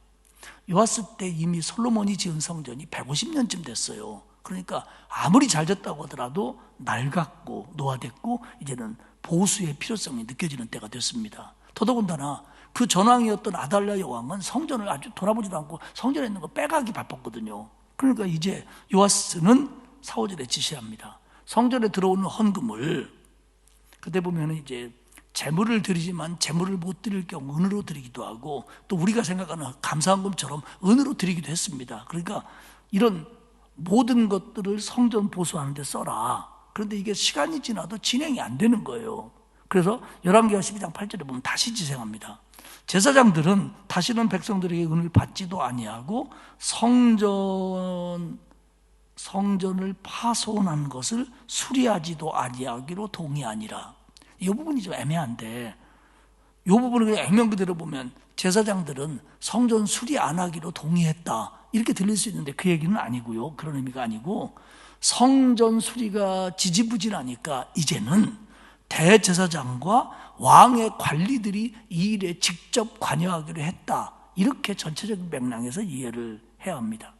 [SPEAKER 1] 요아스 때 이미 솔로몬이 지은 성전이 150년쯤 됐어요. 그러니까 아무리 잘 됐다고 하더라도 낡았고 노화됐고 이제는 보수의 필요성이 느껴지는 때가 됐습니다. 더더군다나 그 전왕이었던 아달랴 여왕은 성전을 아주 돌아보지도 않고 성전에 있는 거 빼가기 바빴거든요. 그러니까 이제 요아스는 사오절에 지시합니다. 성전에 들어오는 헌금을, 그때 보면 이제 재물을 드리지만 재물을 못 드릴 경우 은으로 드리기도 하고, 또 우리가 생각하는 감사헌금처럼 은으로 드리기도 했습니다. 그러니까 이런 모든 것들을 성전 보수하는 데 써라. 그런데 이게 시간이 지나도 진행이 안 되는 거예요. 그래서 열왕기하 12장 8절에 보면 다시 지생합니다. 제사장들은 다시는 백성들에게 은을 받지도 아니하고 성전을 파손한 것을 수리하지도 아니하기로 동의하니라. 이 부분이 좀 애매한데, 이 부분을 그냥 액면 그대로 보면 제사장들은 성전 수리 안 하기로 동의했다 이렇게 들릴 수 있는데 그 얘기는 아니고요. 그런 의미가 아니고, 성전 수리가 지지부진하니까 이제는 대제사장과 왕의 관리들이 이 일에 직접 관여하기로 했다, 이렇게 전체적인 맥락에서 이해를 해야 합니다.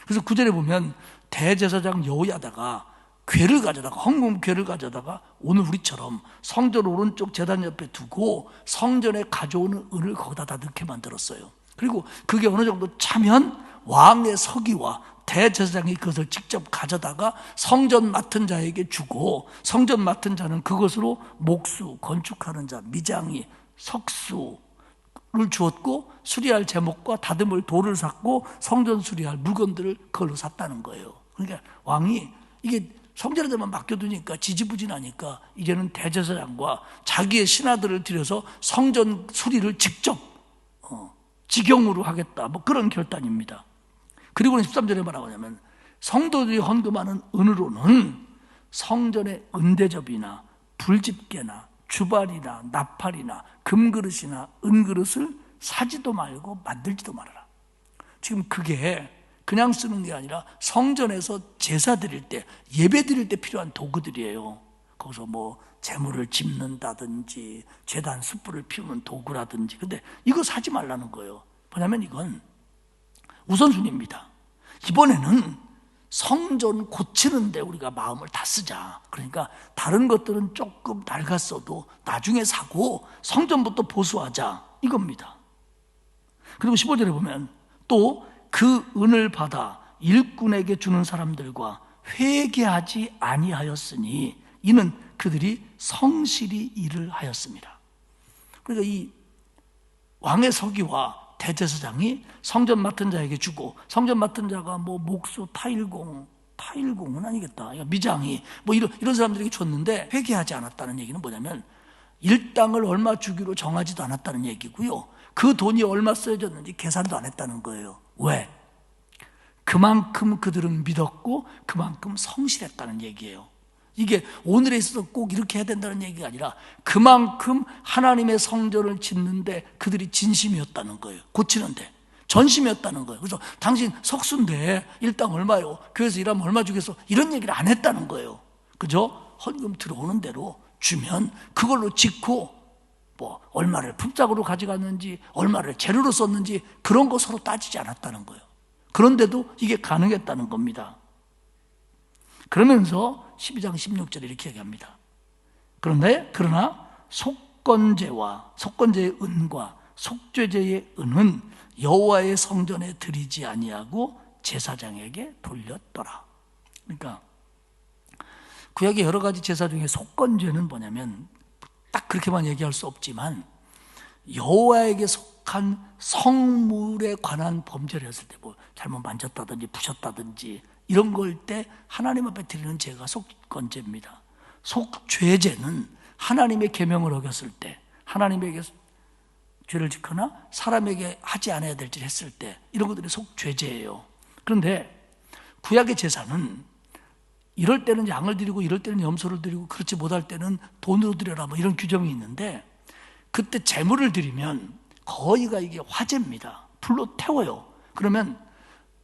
[SPEAKER 1] 그래서 9절에 보면 대제사장 여호야다가 궤를 가져다가, 헌금 궤를 가져다가 오늘 우리처럼 성전 오른쪽 제단 옆에 두고 성전에 가져오는 은을 거기다 다 넣게 만들었어요. 그리고 그게 어느 정도 차면 왕의 서기와 대제사장이 그것을 직접 가져다가 성전 맡은 자에게 주고, 성전 맡은 자는 그것으로 목수, 건축하는 자, 미장이, 석수를 주었고, 수리할 제목과 다듬을 돌을 샀고, 성전 수리할 물건들을 그걸로 샀다는 거예요. 그러니까 왕이 이게 성전에다만 맡겨두니까 지지부진하니까 이제는 대제사장과 자기의 신하들을 들여서 성전 수리를 직접 직영으로 하겠다, 뭐 그런 결단입니다. 그리고는 13절에 뭐라고 하냐면, 성도들이 헌금하는 은으로는 성전의 은대접이나 불집게나 주발이나 나팔이나 금그릇이나 은그릇을 사지도 말고 만들지도 말아라. 지금 그게 그냥 쓰는 게 아니라 성전에서 제사 드릴 때, 예배 드릴 때 필요한 도구들이에요. 거기서 뭐 재물을 짚는다든지 제단 숯불을 피우는 도구라든지. 근데 이거 사지 말라는 거예요. 뭐냐면 이건 우선순위입니다. 이번에는 성전 고치는데 우리가 마음을 다 쓰자. 그러니까 다른 것들은 조금 낡았어도 나중에 사고 성전부터 보수하자, 이겁니다. 그리고 15절에 보면 또 그 은을 받아 일꾼에게 주는 사람들과 회개하지 아니하였으니 이는 그들이 성실히 일을 하였습니다. 그러니까 이 왕의 서기와 대제사장이 성전 맡은 자에게 주고, 성전 맡은 자가 뭐 목수, 타일공은 아니겠다, 미장이 뭐 이런 사람들에게 줬는데 회개하지 않았다는 얘기는 뭐냐면 일당을 얼마 주기로 정하지도 않았다는 얘기고요. 그 돈이 얼마 쓰여졌는지 계산도 안 했다는 거예요. 왜? 그만큼 그들은 믿었고 그만큼 성실했다는 얘기예요. 이게 오늘에 있어서 꼭 이렇게 해야 된다는 얘기가 아니라 그만큼 하나님의 성전을 짓는데 그들이 진심이었다는 거예요. 고치는데 전심이었다는 거예요. 그래서 당신 석수인데 일당 얼마요? 교회에서 일하면 얼마 주겠어? 이런 얘기를 안 했다는 거예요. 그죠? 헌금 들어오는 대로 주면 그걸로 짓고 뭐 얼마를 품삯으로 가져갔는지 얼마를 재료로 썼는지 그런 거 서로 따지지 않았다는 거예요. 그런데도 이게 가능했다는 겁니다. 그러면서 12장 16절에 이렇게 얘기합니다. 그러나 속건제의 은과 속죄제의 은은 여호와의 성전에 드리지 아니하고 제사장에게 돌렸더라. 그러니까 구약의 여러 가지 제사 중에 속건제는 뭐냐면 딱 그렇게만 얘기할 수 없지만 여호와에게 속한 성물에 관한 범죄를 했을 때 뭐 잘못 만졌다든지 부셨다든지 이런 걸 때 하나님 앞에 드리는 제가 속건제입니다. 속죄제는 하나님의 계명을 어겼을 때, 하나님에게 죄를 짓거나 사람에게 하지 않아야 될 짓을 했을 때 이런 것들이 속죄제예요. 그런데 구약의 제사는 이럴 때는 양을 드리고 이럴 때는 염소를 드리고 그렇지 못할 때는 돈으로 드려라 뭐 이런 규정이 있는데 그때 제물을 드리면 거의가 이게 화제입니다. 불로 태워요. 그러면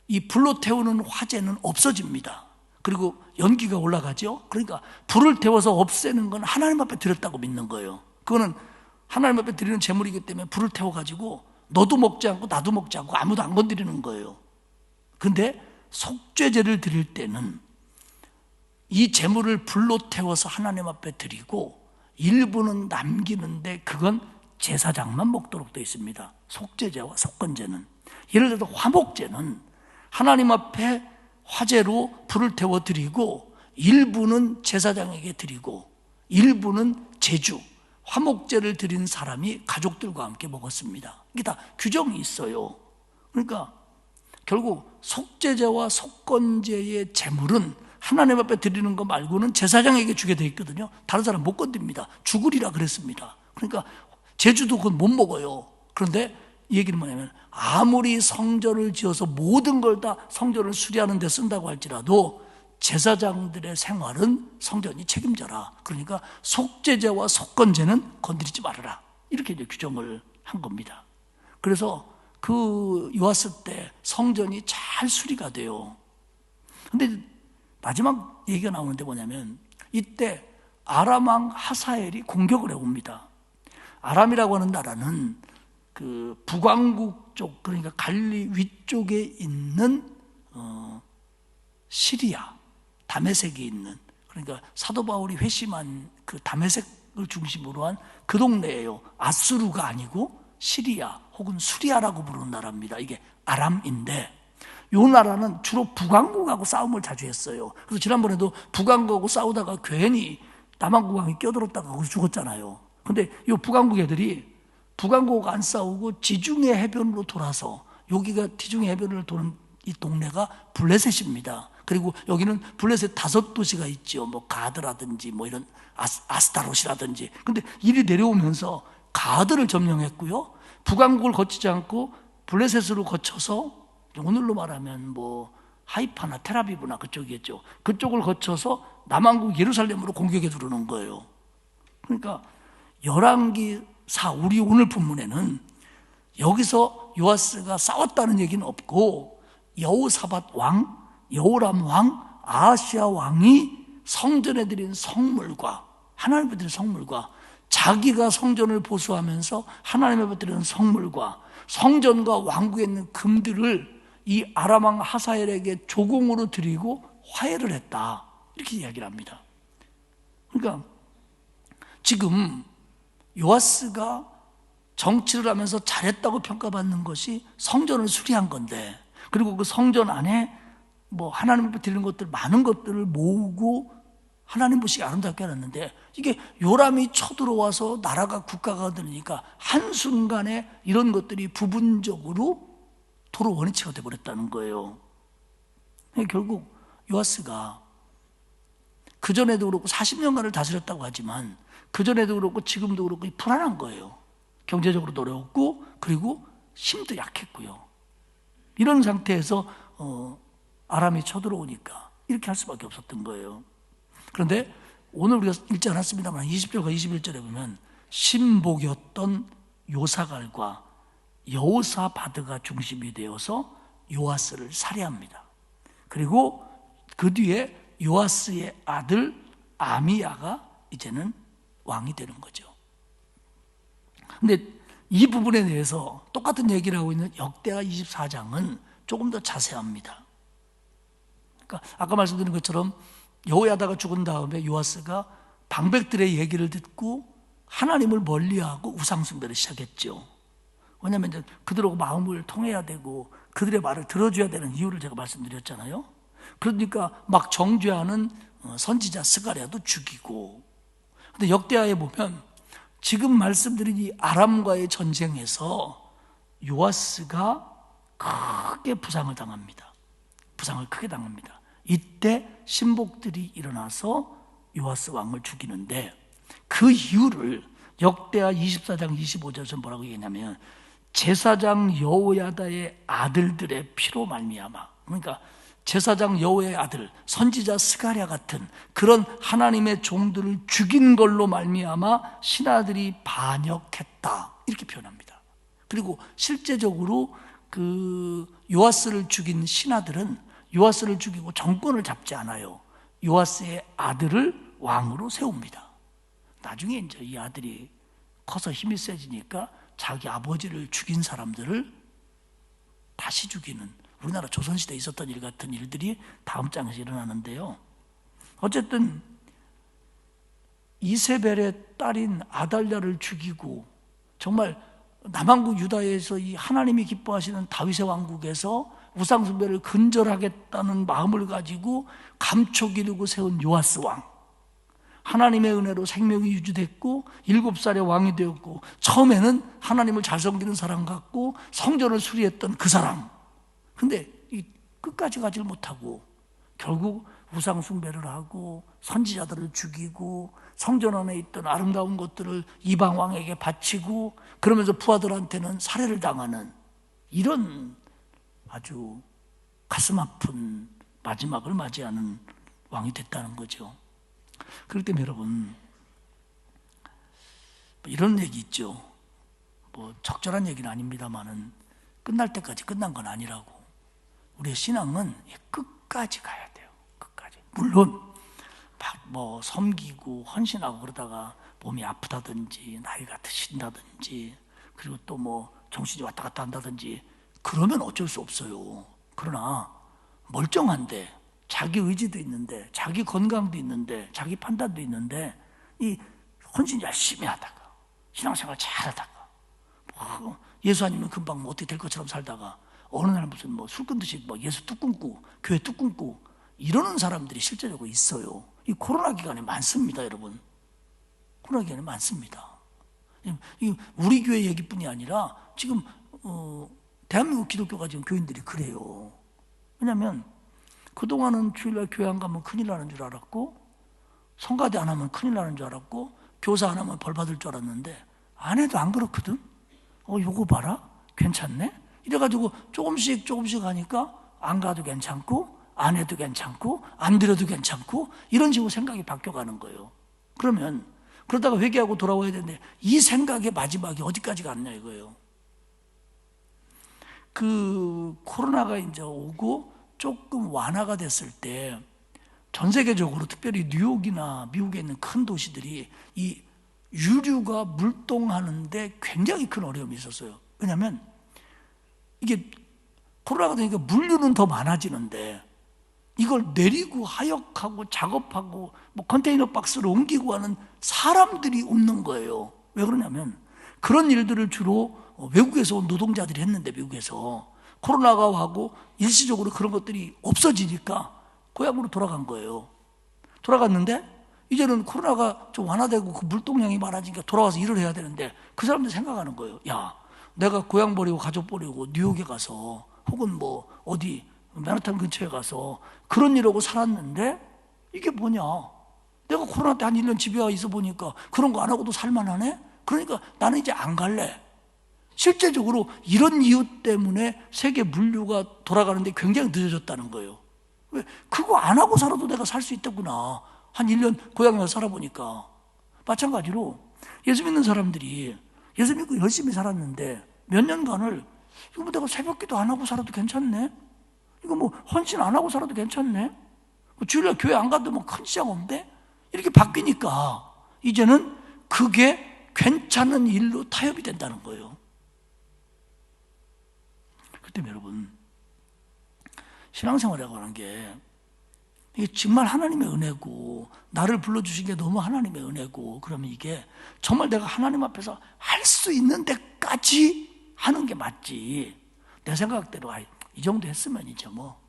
[SPEAKER 1] 이 불로 태우는 화제는 없어집니다. 그리고 연기가 올라가죠. 그러니까 불을 태워서 없애는 건 하나님 앞에 드렸다고 믿는 거예요. 그거는 하나님 앞에 드리는 제물이기 때문에 불을 태워가지고 너도 먹지 않고 나도 먹지 않고 아무도 안 건드리는 거예요. 근데 속죄제를 드릴 때는 이 제물을 불로 태워서 하나님 앞에 드리고 일부는 남기는데 그건 제사장만 먹도록 되어 있습니다. 속죄제와 속건제는. 예를 들어서 화목제는 하나님 앞에 화제로 불을 태워 드리고 일부는 제사장에게 드리고 일부는 제주, 화목제를 드린 사람이 가족들과 함께 먹었습니다. 이게 다 규정이 있어요. 그러니까 결국 속죄제와 속건제의 제물은 하나님 앞에 드리는 거 말고는 제사장에게 주게 돼 있거든요. 다른 사람 못 건드립니다. 죽으리라 그랬습니다. 그러니까 제주도 그건 못 먹어요. 그런데 이 얘기는 뭐냐면 아무리 성전을 지어서 모든 걸 다 성전을 수리하는 데 쓴다고 할지라도 제사장들의 생활은 성전이 책임져라. 그러니까 속죄제와 속건제는 건드리지 말아라. 이렇게 이제 규정을 한 겁니다. 그래서 그 요아스 때 성전이 잘 수리가 돼요. 근데 마지막 얘기가 나오는데 뭐냐면 이때 아람 왕 하사엘이 공격을 해옵니다. 아람이라고 하는 나라는 그 북왕국 쪽, 그러니까 갈릴리 위쪽에 있는 시리아, 다메섹에 있는, 그러니까 사도 바울이 회심한 그 다메섹을 중심으로 한 그 동네예요. 아수르가 아니고 시리아 혹은 수리아라고 부르는 나라입니다. 이게 아람인데 이 나라는 주로 북왕국하고 싸움을 자주 했어요. 그래서 지난번에도 북왕국하고 싸우다가 괜히 남왕국왕이 끼어들었다가 거기서 죽었잖아요. 근데 이 북왕국 애들이 북왕국 안 싸우고 지중해 해변으로 돌아서, 여기가 지중해 해변을 도는 이 동네가 블레셋입니다. 그리고 여기는 블레셋 5도시가 있죠. 뭐 가드라든지 뭐 이런 아스타롯이라든지. 근데 이리 내려오면서 가드를 점령했고요. 북왕국을 거치지 않고 블레셋으로 거쳐서 오늘로 말하면 뭐 하이파나 텔아비브나 그쪽이겠죠. 그쪽을 거쳐서 남왕국 예루살렘으로 공격해 들어오는 거예요. 그러니까 열왕기사 우리 오늘 본문에는 여기서 요아스가 싸웠다는 얘기는 없고 여호사밧 왕, 여호람 왕, 아하시아 왕이 성전에 드린 성물과 하나님 앞에 드린 성물과 자기가 성전을 보수하면서 하나님 앞에 드리는 성물과 성전과 왕국에 있는 금들을 이 아람 왕 하사엘에게 조공으로 드리고 화해를 했다. 이렇게 이야기를 합니다. 그러니까 지금 요아스가 정치를 하면서 잘했다고 평가받는 것이 성전을 수리한 건데, 그리고 그 성전 안에 뭐 하나님 앞에 드리는 것들 많은 것들을 모으고 하나님 보시기 아름답게 해놨는데, 이게 요람이 쳐들어와서 나라가 국가가 되니까 한순간에 이런 것들이 부분적으로 도로 원위치가 되어버렸다는 거예요. 결국 요아스가 그전에도 그렇고 40년간을 다스렸다고 하지만 그전에도 그렇고 지금도 그렇고 불안한 거예요. 경제적으로 어려웠고 그리고 힘도 약했고요. 이런 상태에서 아람이 쳐들어오니까 이렇게 할 수밖에 없었던 거예요. 그런데 오늘 우리가 읽지 않았습니다만 20절과 21절에 보면 신복이었던 요사갈과 여호사바드가 중심이 되어서 요아스를 살해합니다. 그리고 그 뒤에 요아스의 아들 아미야가 이제는 왕이 되는 거죠. 근데 이 부분에 대해서 똑같은 얘기를 하고 있는 역대하 24장은 조금 더 자세합니다. 그러니까 아까 말씀드린 것처럼 여호야다가 죽은 다음에 요아스가 방백들의 얘기를 듣고 하나님을 멀리하고 우상숭배를 시작했죠. 왜냐하면 이제 그들하고 마음을 통해야 되고 그들의 말을 들어줘야 되는 이유를 제가 말씀드렸잖아요. 그러니까 막 정죄하는 선지자 스가랴도 죽이고. 근데 역대하에 보면 지금 말씀드린 이 아람과의 전쟁에서 요아스가 크게 부상을 당합니다. 부상을 크게 당합니다. 이때 신복들이 일어나서 요아스 왕을 죽이는데 그 이유를 역대하 24장 25절에서 뭐라고 얘기하냐면 제사장 여호야다의 아들들의 피로 말미암아, 그러니까 제사장 여호야의 아들 선지자 스가랴 같은 그런 하나님의 종들을 죽인 걸로 말미암아 신하들이 반역했다, 이렇게 표현합니다. 그리고 실제적으로 그 요아스를 죽인 신하들은 요아스를 죽이고 정권을 잡지 않아요. 요아스의 아들을 왕으로 세웁니다. 나중에 이제 이 아들이 커서 힘이 세지니까 자기 아버지를 죽인 사람들을 다시 죽이는, 우리나라 조선시대에 있었던 일 같은 일들이 다음 장에서 일어나는데요. 어쨌든 이세벨의 딸인 아달랴를 죽이고, 정말 남한국 유다에서 이 하나님이 기뻐하시는 다윗의 왕국에서 우상숭배를 근절하겠다는 마음을 가지고 감촉 이루고 세운 요아스 왕, 하나님의 은혜로 생명이 유지됐고 7살에 왕이 되었고 처음에는 하나님을 잘 섬기는 사람 같고 성전을 수리했던 그 사람, 근데 끝까지 가지를 못하고 결국 우상숭배를 하고 선지자들을 죽이고 성전 안에 있던 아름다운 것들을 이방 왕에게 바치고 그러면서 부하들한테는 살해를 당하는 이런 아주 가슴 아픈 마지막을 맞이하는 왕이 됐다는 거죠. 그럴 때 여러분, 이런 얘기 있죠. 뭐 적절한 얘기는 아닙니다만은 끝날 때까지 끝난 건 아니라고. 우리의 신앙은 끝까지 가야 돼요. 끝까지. 물론 뭐 섬기고 헌신하고 그러다가 몸이 아프다든지 나이가 드신다든지 그리고 또 뭐 정신이 왔다 갔다 한다든지 그러면 어쩔 수 없어요. 그러나 멀쩡한데 자기 의지도 있는데 자기 건강도 있는데 자기 판단도 있는데 이 헌신 열심히 하다가 신앙생활 잘하다가 뭐 예수 아니면 금방 뭐 어떻게 될 것처럼 살다가 어느 날 무슨 뭐 술 끊듯이 뭐 예수 뚝 끊고 교회 뚝 끊고 이러는 사람들이 실제적으로 있어요. 이 코로나 기간에 많습니다, 여러분. 코로나 기간에 많습니다. 이 우리 교회 얘기뿐이 아니라 지금 대한민국 기독교가 지금 교인들이 그래요. 왜냐하면 그동안은 주일날 교회 안 가면 큰일 나는 줄 알았고 성가대 안 하면 큰일 나는 줄 알았고 교사 안 하면 벌 받을 줄 알았는데 안 해도 안 그렇거든. 요거 봐라, 괜찮네. 이래가지고 조금씩 하니까 안 가도 괜찮고 안 해도 괜찮고 안 드려도 괜찮고 이런 식으로 생각이 바뀌어가는 거예요. 그러다가 회개하고 돌아와야 되는데 이 생각의 마지막이 어디까지 갔냐 이거예요. 그 코로나가 이제 오고 조금 완화가 됐을 때 전 세계적으로 특별히 뉴욕이나 미국에 있는 큰 도시들이 이 유류가 물동하는데 굉장히 큰 어려움이 있었어요. 왜냐하면 이게 코로나가 되니까 물류는 더 많아지는데 이걸 내리고 하역하고 작업하고 뭐 컨테이너 박스로 옮기고 하는 사람들이 없는 거예요. 왜 그러냐면 그런 일들을 주로 외국에서 온 노동자들이 했는데 미국에서 코로나가 와고 일시적으로 그런 것들이 없어지니까 고향으로 돌아간 거예요. 돌아갔는데 이제는 코로나가 좀 완화되고 그 물동량이 많아지니까 돌아와서 일을 해야 되는데 그 사람들 생각하는 거예요. 야, 내가 고향 버리고 가족 버리고 뉴욕에 가서 혹은 뭐 어디 맨하탄 근처에 가서 그런 일하고 살았는데 이게 뭐냐, 내가 코로나 때 한 1년 집에 와 있어 보니까 그런 거 안 하고도 살만하네. 그러니까 나는 이제 안 갈래. 실제적으로 이런 이유 때문에 세계 물류가 돌아가는데 굉장히 늦어졌다는 거예요. 왜? 그거 안 하고 살아도 내가 살 수 있다구나. 한 1년 고향에 와서 살아보니까. 마찬가지로 예수 믿는 사람들이 예수 믿고 열심히 살았는데 몇 년간을 이거 뭐 내가 새벽기도 안 하고 살아도 괜찮네, 이거 뭐 헌신 안 하고 살아도 괜찮네, 뭐 주일날 교회 안 가도 뭐 큰 지장 없는데, 이렇게 바뀌니까 이제는 그게 괜찮은 일로 타협이 된다는 거예요. 그때 여러분, 신앙생활이라고 하는 게 이게 정말 하나님의 은혜고 나를 불러주신 게 너무 하나님의 은혜고, 그러면 이게 정말 내가 하나님 앞에서 할 수 있는 데까지 하는 게 맞지, 내 생각대로 이 정도 했으면 이제 뭐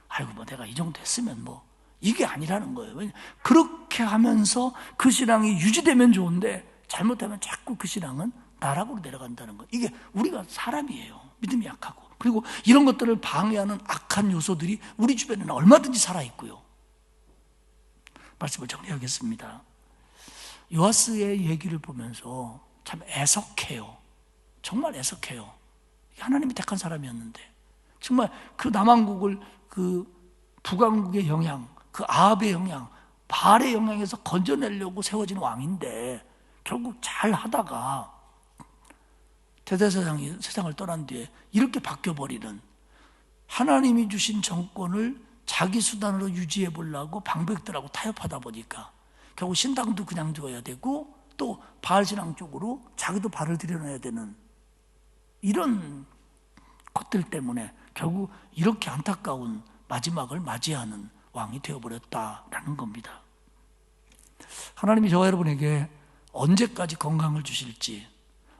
[SPEAKER 1] 아이고 뭐 내가 이 정도 했으면 뭐, 이게 아니라는 거예요. 그렇게 하면서 그 신앙이 유지되면 좋은데 잘못하면 자꾸 그 신앙은 나락으로 내려간다는 거예요. 이게 우리가 사람이에요. 믿음이 약하고, 그리고 이런 것들을 방해하는 악한 요소들이 우리 주변에는 얼마든지 살아있고요. 말씀을 정리하겠습니다. 요아스의 얘기를 보면서 참 애석해요. 정말 애석해요. 하나님이 택한 사람이었는데 정말 그 남왕국을 그 북왕국의 영향, 그 아합의 영향, 바알의 영향에서 건져내려고 세워진 왕인데 결국 잘 하다가 대대세상이 세상을 떠난 뒤에 이렇게 바뀌어버리는, 하나님이 주신 정권을 자기 수단으로 유지해 보려고 방백들하고 타협하다 보니까 결국 신당도 그냥 두어야 되고 또 바알 신앙 쪽으로 자기도 발을 들여놔야 되는 이런 것들 때문에 결국 이렇게 안타까운 마지막을 맞이하는 왕이 되어버렸다라는 겁니다. 하나님이 저와 여러분에게 언제까지 건강을 주실지,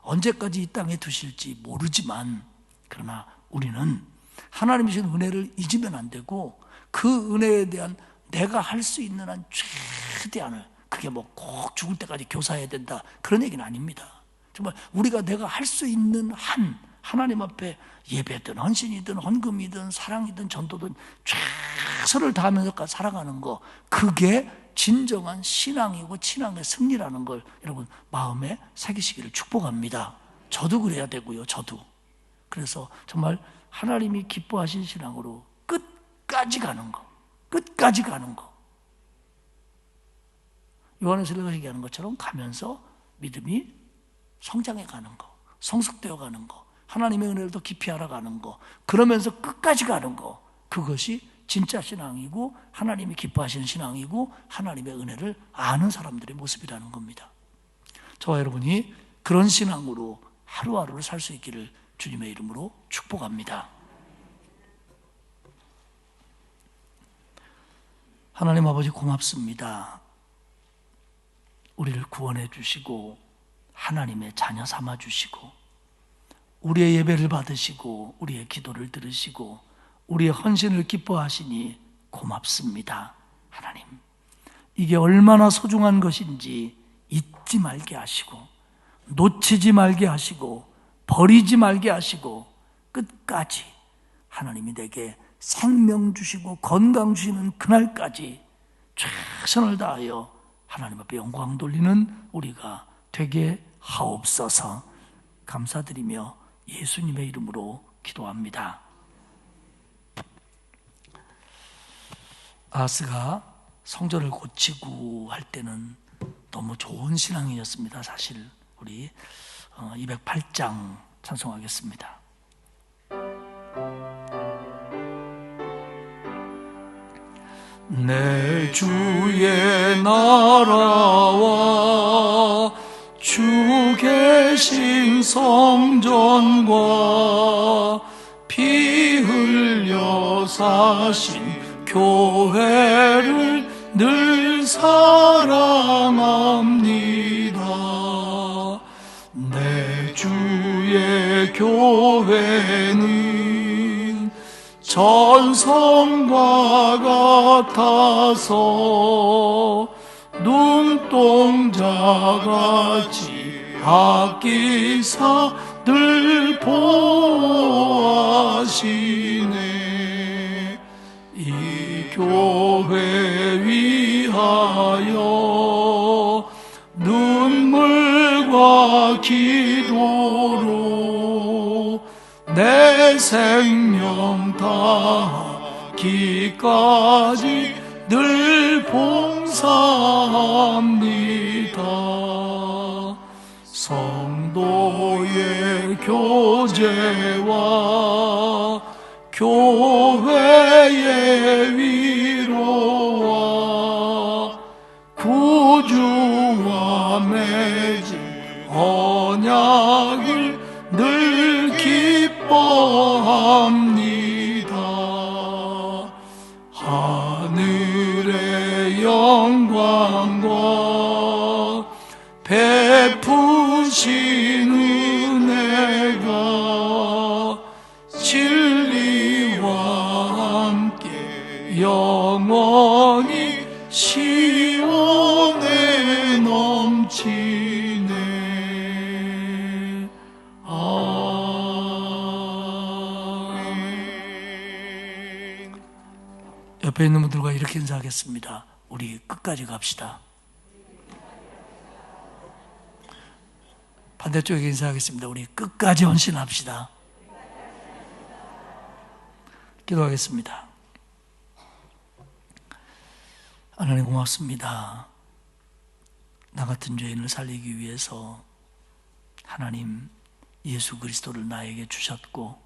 [SPEAKER 1] 언제까지 이 땅에 두실지 모르지만, 그러나 우리는 하나님이 주신 은혜를 잊으면 안 되고 그 은혜에 대한 내가 할 수 있는 한 최대한을, 그게 뭐 꼭 죽을 때까지 교사해야 된다 그런 얘기는 아닙니다. 정말 우리가 내가 할 수 있는 한 하나님 앞에 예배든 헌신이든 헌금이든 사랑이든 전도든 최선을 다하면서 살아가는 거, 그게 진정한 신앙이고 신앙의 승리라는 걸 여러분 마음에 새기시기를 축복합니다. 저도 그래야 되고요. 저도. 그래서 정말 하나님이 기뻐하신 신앙으로 끝까지 가는 거, 끝까지 가는 거. 요한에서 얘기하는 것처럼 가면서 믿음이 성장해 가는 거, 성숙되어 가는 거, 하나님의 은혜를 더 깊이 알아가는 거, 그러면서 끝까지 가는 거, 그것이 진짜 신앙이고 하나님이 기뻐하시는 신앙이고 하나님의 은혜를 아는 사람들의 모습이라는 겁니다. 저와 여러분이 그런 신앙으로 하루하루를 살 수 있기를 주님의 이름으로 축복합니다. 하나님 아버지 고맙습니다. 우리를 구원해 주시고 하나님의 자녀 삼아 주시고 우리의 예배를 받으시고 우리의 기도를 들으시고 우리의 헌신을 기뻐하시니 고맙습니다. 하나님, 이게 얼마나 소중한 것인지 잊지 말게 하시고 놓치지 말게 하시고 버리지 말게 하시고 끝까지 하나님이 내게 생명 주시고 건강 주시는 그날까지 최선을 다하여 하나님 앞에 영광 돌리는 우리가 되게 하옵소서. 감사드리며 예수님의 이름으로 기도합니다. 아하스가 성전을 고치고 할 때는 너무 좋은 신앙이었습니다. 사실 우리 208장 찬송하겠습니다.
[SPEAKER 2] 내 주의 나라와 주 계신 성전과 피 흘려 사신 교회를 늘 사랑합니다. 내 주의 교회는 전성과 같아서 눈동자같이 아끼사 늘 보호하시네. 이 교회 위하여 눈물과 기도로 내 생명 다하기까지 늘 봉사합니다. 성도의 교제와 교회의 위로와 구주와 매
[SPEAKER 1] 옆에 있는 분들과 이렇게 인사하겠습니다. 우리 끝까지 갑시다. 반대쪽에 인사하겠습니다. 우리 끝까지 헌신합시다. 기도하겠습니다. 하나님 고맙습니다. 나 같은 죄인을 살리기 위해서 하나님 예수 그리스도를 나에게 주셨고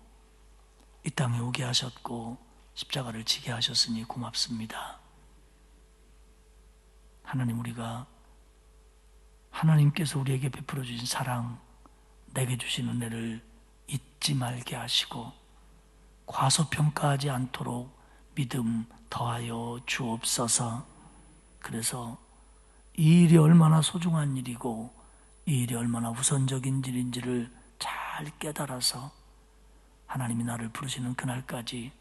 [SPEAKER 1] 이 땅에 오게 하셨고 십자가를 지게 하셨으니 고맙습니다. 하나님, 우리가 하나님께서 우리에게 베풀어 주신 사랑, 내게 주신 은혜를 잊지 말게 하시고 과소평가하지 않도록 믿음 더하여 주옵소서. 그래서 이 일이 얼마나 소중한 일이고 이 일이 얼마나 우선적인 일인지를 잘 깨달아서 하나님이 나를 부르시는 그날까지,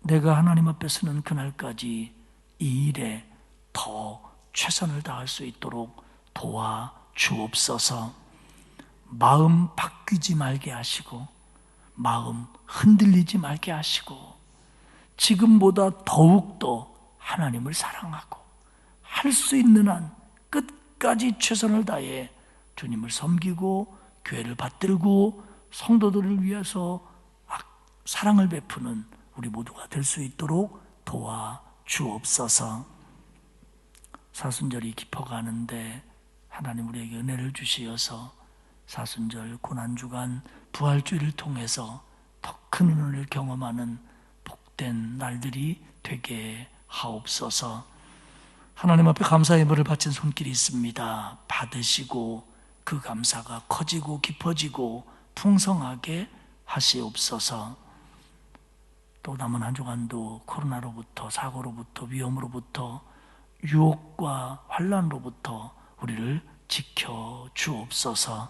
[SPEAKER 1] 내가 하나님 앞에 서는 그날까지 이 일에 더 최선을 다할 수 있도록 도와 주옵소서. 마음 바뀌지 말게 하시고 마음 흔들리지 말게 하시고 지금보다 더욱더 하나님을 사랑하고 할 수 있는 한 끝까지 최선을 다해 주님을 섬기고 교회를 받들고 성도들을 위해서 사랑을 베푸는 우리 모두가 될 수 있도록 도와 주옵소서. 사순절이 깊어가는데 하나님 우리에게 은혜를 주시어서 사순절 고난주간 부활주일을 통해서 더 큰 은혜를 경험하는 복된 날들이 되게 하옵소서. 하나님 앞에 감사의 예물을 바친 손길이 있습니다. 받으시고 그 감사가 커지고 깊어지고 풍성하게 하시옵소서. 또 남은 한 주간도 코로나로부터, 사고로부터, 위험으로부터, 유혹과 환난으로부터 우리를 지켜 주옵소서.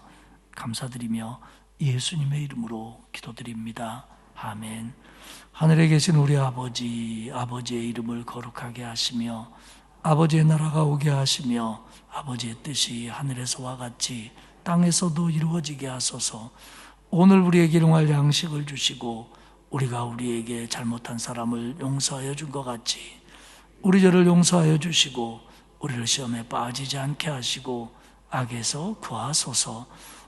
[SPEAKER 1] 감사드리며 예수님의 이름으로 기도드립니다. 아멘. 하늘에 계신 우리 아버지, 아버지의 이름을 거룩하게 하시며 아버지의 나라가 오게 하시며 아버지의 뜻이 하늘에서와 같이 땅에서도 이루어지게 하소서. 오늘 우리에게 일용할 양식을 주시고 우리가 우리에게 잘못한 사람을 용서하여 준 것 같이 우리 죄를 용서하여 주시고 우리를 시험에 빠지지 않게 하시고 악에서 구하소서.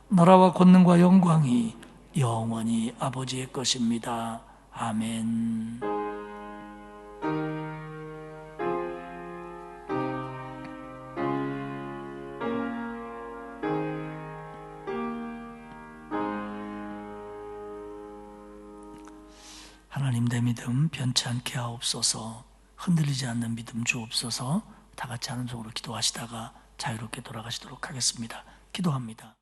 [SPEAKER 1] 나라와 권능과 영광이 영원히 아버지의 것입니다. 아멘. 하나님, 내 믿음 변치 않게 하옵소서. 흔들리지 않는 믿음 주옵소서. 다 같이 하는 속으로 기도하시다가 자유롭게 돌아가시도록 하겠습니다. 기도합니다.